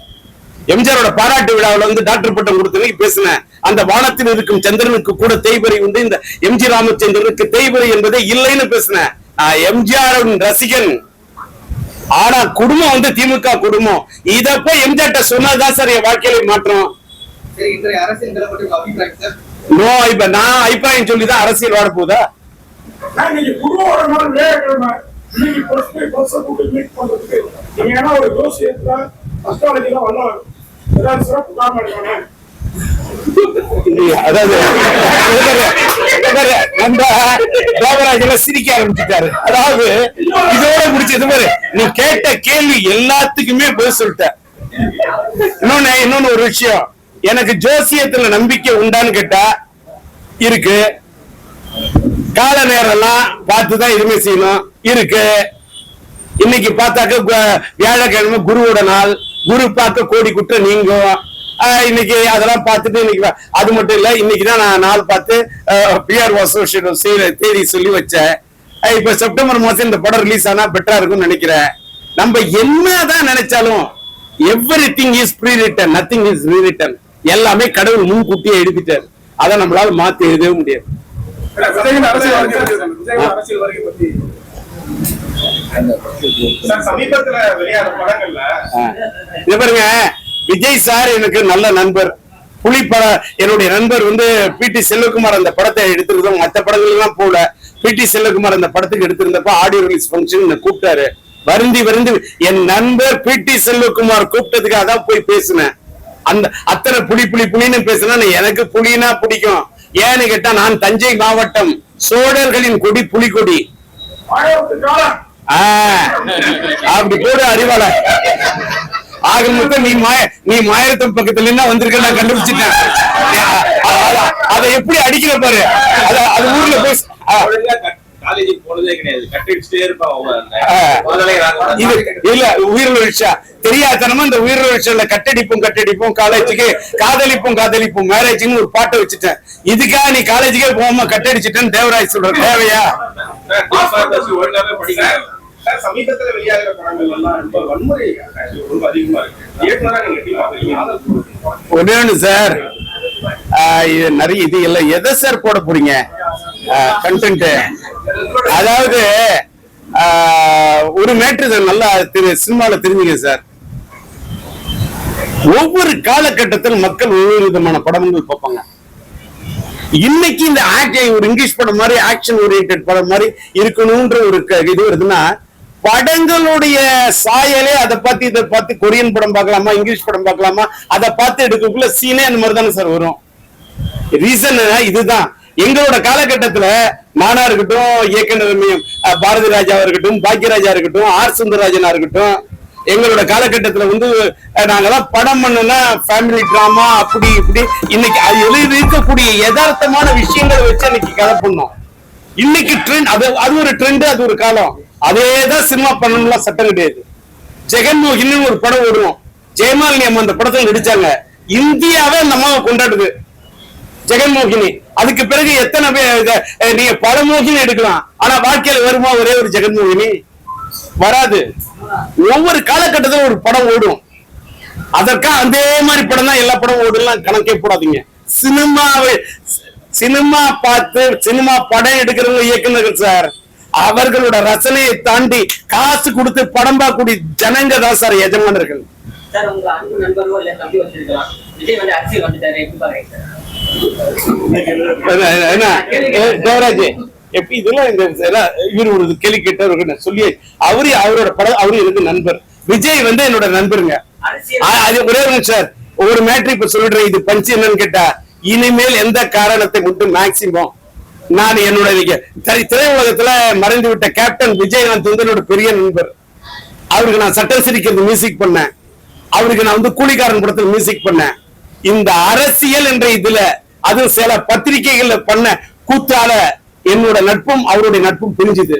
எம்ஜிஆரோட பாராட்டு விழாவில் வந்து டாக்டர் பட்டம் கொடுத்து பேசினேன். அந்த வானத்தில் இருக்கும் சந்திரனுக்கு கூட தேய்பறை உண்டு, இந்த எம்ஜி ராமச்சந்திரனுக்கு தேய்பறை என்பதே இல்லைன்னு பேசினேன். எம்ஜிஆர் ரசிகன். ஆனா குடும்பம் வந்து திமுக குடும்பம். இத போய் எம்ஜிஆர் சொன்னதான் சார் என் வாழ்க்கையில மாற்றம். நோ, இப்ப நான் அபிப்பிராயம் சொல்லிதான் அரசியல் வாட போதா? அதாவது சிரிக்க ஆரம்பிச்சுட்டாரு. அதாவது இதோட முடிச்சது மாதிரி நீ கேட்ட கேள்வி எல்லாத்துக்குமே பதில் சொல்லிட்ட. இன்னொன்னு ஒரு விஷயம், எனக்கு ஜோசியத்துல நம்பிக்கை உண்டான்னு கேட்டா இருக்கு. கால நேரம் எல்லாம் பார்த்துதான் எதுவுமே செய்யணும் இருக்கு. இன்னைக்கு பார்த்தாக்க வியாழக்கிழமை குருவோட நாள், குரு பார்க்க கோடி குற்றம் நீங்கும். இன்னைக்கு அதெல்லாம் பார்த்துட்டு இன்னைக்கு அது மட்டும் இல்ல, இன்னைக்குதான் நான் நாள் பார்த்து பிஆர் அசோசியேட் தேதி சொல்லி வச்சேன். இப்ப செப்டம்பர் மாசம் இந்த படம் ரிலீஸ் ஆனா பெட்டரா இருக்கும்னு நினைக்கிறேன். நம்ம என்னதான் நினைச்சாலும் everything is prewritten, nothing is rewritten. எல்லாமே கடவுள் முன்கூட்டியே எழுதிட்டாரு. அதை நம்மளால மாத்தி எழுதவே முடியாது. சமீபத்துல வெளியான படங்கள்ல இது பாருங்க, விஜய் சார் எனக்கு நல்ல நண்பர். புலி படம் என்னுடைய நண்பர் வந்து பி.டி. செல்வகுமார் அந்த படத்தை எடுத்திருந்தோம். மற்ற படங்கள் எல்லாம் போல பி.டி. செல்வகுமார் அந்த படத்துக்கு எடுத்திருந்தப்ப ஆடியோ ரிலீஸ் ஃபங்க்ஷன் கூப்பிட்டாரு. வருந்தி என் நண்பர் பி.டி. செல்வகுமார் கூப்பிட்டதுக்காக தான் போய் பேசினேன். அந்த அத்தனை புலின்னு பேசினா எனக்கு புலினா பிடிக்கும். ஏன்னு கேட்டா நான் தஞ்சை மாவட்டம், சோழர்களின் கொடி புலிகொடி. அப்படி போடு அறிவாள. ஆக மொத்தம் நீ மாயத்தம் பக்கத்துல என்ன வந்திருக்க நான் கண்டுபிடிச்சிட்டேன். அதை எப்படி அடிக்கிற பாரு. அது ஊர்ல போய் காலேஜுக்கு போனதே கிடையாது, கட்டிட்டே இருப்பான். இல்ல உயிரிழச்சா தெரியாதனமா இந்த உயிரிழச்சல கட்டடிப்பும் காலேஜுக்கு காதலிப்பும் மேரேஜ்னு ஒரு பாட்டை வச்சுட்டேன். இதுக்காக நீ காலேஜுக்கே போகாம கட்டடிச்சிட்டேன்னு தேவராஜ் சொல்ற தேவையா? சமீபத்துல வெளியாகிற படங்கள் எல்லாம் ரொம்ப வன்முறை ரொம்ப அதிகமா இருக்கு. ஒண்ணு சார், நிறைய இது இல்ல. எதை சார் போட போறீங்க கண்டென்ட்? அதாவது ஒரு மேட்ரு நல்லா சினிமால தெரிஞ்சுங்க சார். ஒவ்வொரு காலகட்டத்தில் மக்கள் ஒவ்வொரு விதமான படங்கள் பார்ப்பாங்க. இன்னைக்கு இந்த ஒரு இங்கிலீஷ் படம் மாதிரி ஆக்ஷன் ஓரியன்டட் படம் மாதிரி இருக்கணும்ன்ற ஒரு இது வருதுன்னா, படங்களுடைய சாயலே அதை பார்த்து இதை பார்த்து கொரியன் படம் பார்க்கலாமா, இங்கிலீஷ் படம் பார்க்கலாமா, அதை பார்த்து எடுக்கக்குள்ள சீனே அந்த மாதிரி தானே சார் வரும். ரீசன் இதுதான். எங்களோட காலகட்டத்துல நானா இருக்கட்டும், இயக்குனர் பாரதி ராஜா இருக்கட்டும், பாக்கியராஜா இருக்கட்டும், ஆர் சுந்தரராஜனா இருக்கட்டும், எங்களோட காலகட்டத்துல வந்து நாங்கெல்லாம் படம் பண்ணனா ஃபேமிலி டிராமா அப்படி இப்படி இன்னைக்கு அது எழுதி இருக்கக்கூடிய யதார்த்தமான விஷயங்களை வச்சு அன்னைக்கு கதை பண்ணோம். இன்னைக்கு ட்ரெண்ட், அது ஒரு ட்ரெண்ட், அது ஒரு காலம். அதேதான் சினிமா பண்ணணும்லாம் சட்டம் கிடையாது. ஜெகன்மோகினி ஒரு படம் ஓடுவோம், ஜெயமாலினி அம்மா அந்த படத்துல நடிச்சாங்க, இந்தியாவே அந்த அம்மாவை கொண்டாடுது ஜெகன்மோகினி. அதுக்கு பிறகு எத்தனை பேர் நீங்க படமோகினி எடுக்கலாம், ஆனா வாழ்க்கையில வருமா ஒரே ஒரு ஜெகன்மோகினி? வராது. ஒவ்வொரு காலகட்டத்தில் ஒரு படம் ஓடும். அதற்கா அதே மாதிரி படம் தான் எல்லா படம் ஓடலாம் கணக்கே போடாதீங்க. சினிமா பார்த்து சினிமா படம் எடுக்கிறவங்க இயக்குனர்கள் சார், அவர்களோட ரசனையை தாண்டி காசு கொடுத்து படம் பார்க்கக்கூடிய ஜனங்க தான் சார் எஜமானர்கள். சார் உங்க அன்பு நண்பரோ இல்ல தம்பி வச்சிருக்கலாம், விஜய் வந்து அரசியல் வந்துட்டாரு, எப்படி பாருங்க சார்? தேவராஜ் எப்படி இதெல்லாம் இவர் ஒரு கேள்வி கேட்டார் சொல்லி, அவரோட படம், அவரு எனக்கு நண்பர். விஜய் வந்து என்னோட நண்பருங்க. அது ஒரே சார் ஒரு மேட்ரு இப்ப சொல்லிடுறேன். இது பஞ்சு என்னன்னு கேட்டா, இனிமேல் எந்த காரணத்தை மட்டும் மேக்சிமம் நான் என்னோட திரையுலகத்துல மறைந்து விட்ட கேப்டன் விஜயகாந்த் வந்து என்னோட பெரிய நண்பர். அவருக்கு நான் சட்டம் சிரிக்கிறது மியூசிக் பண்ணேன், அவருக்கு நான் வந்து கூலிக்காரன் படத்துல மியூசிக் பண்ணேன். இந்த அரசியல் என்ற இதுல அது சில பத்திரிகைகள்ல பண்ண கூத்தால என்னோட நட்பும் அவருடைய நட்பும் பிரிஞ்சுது.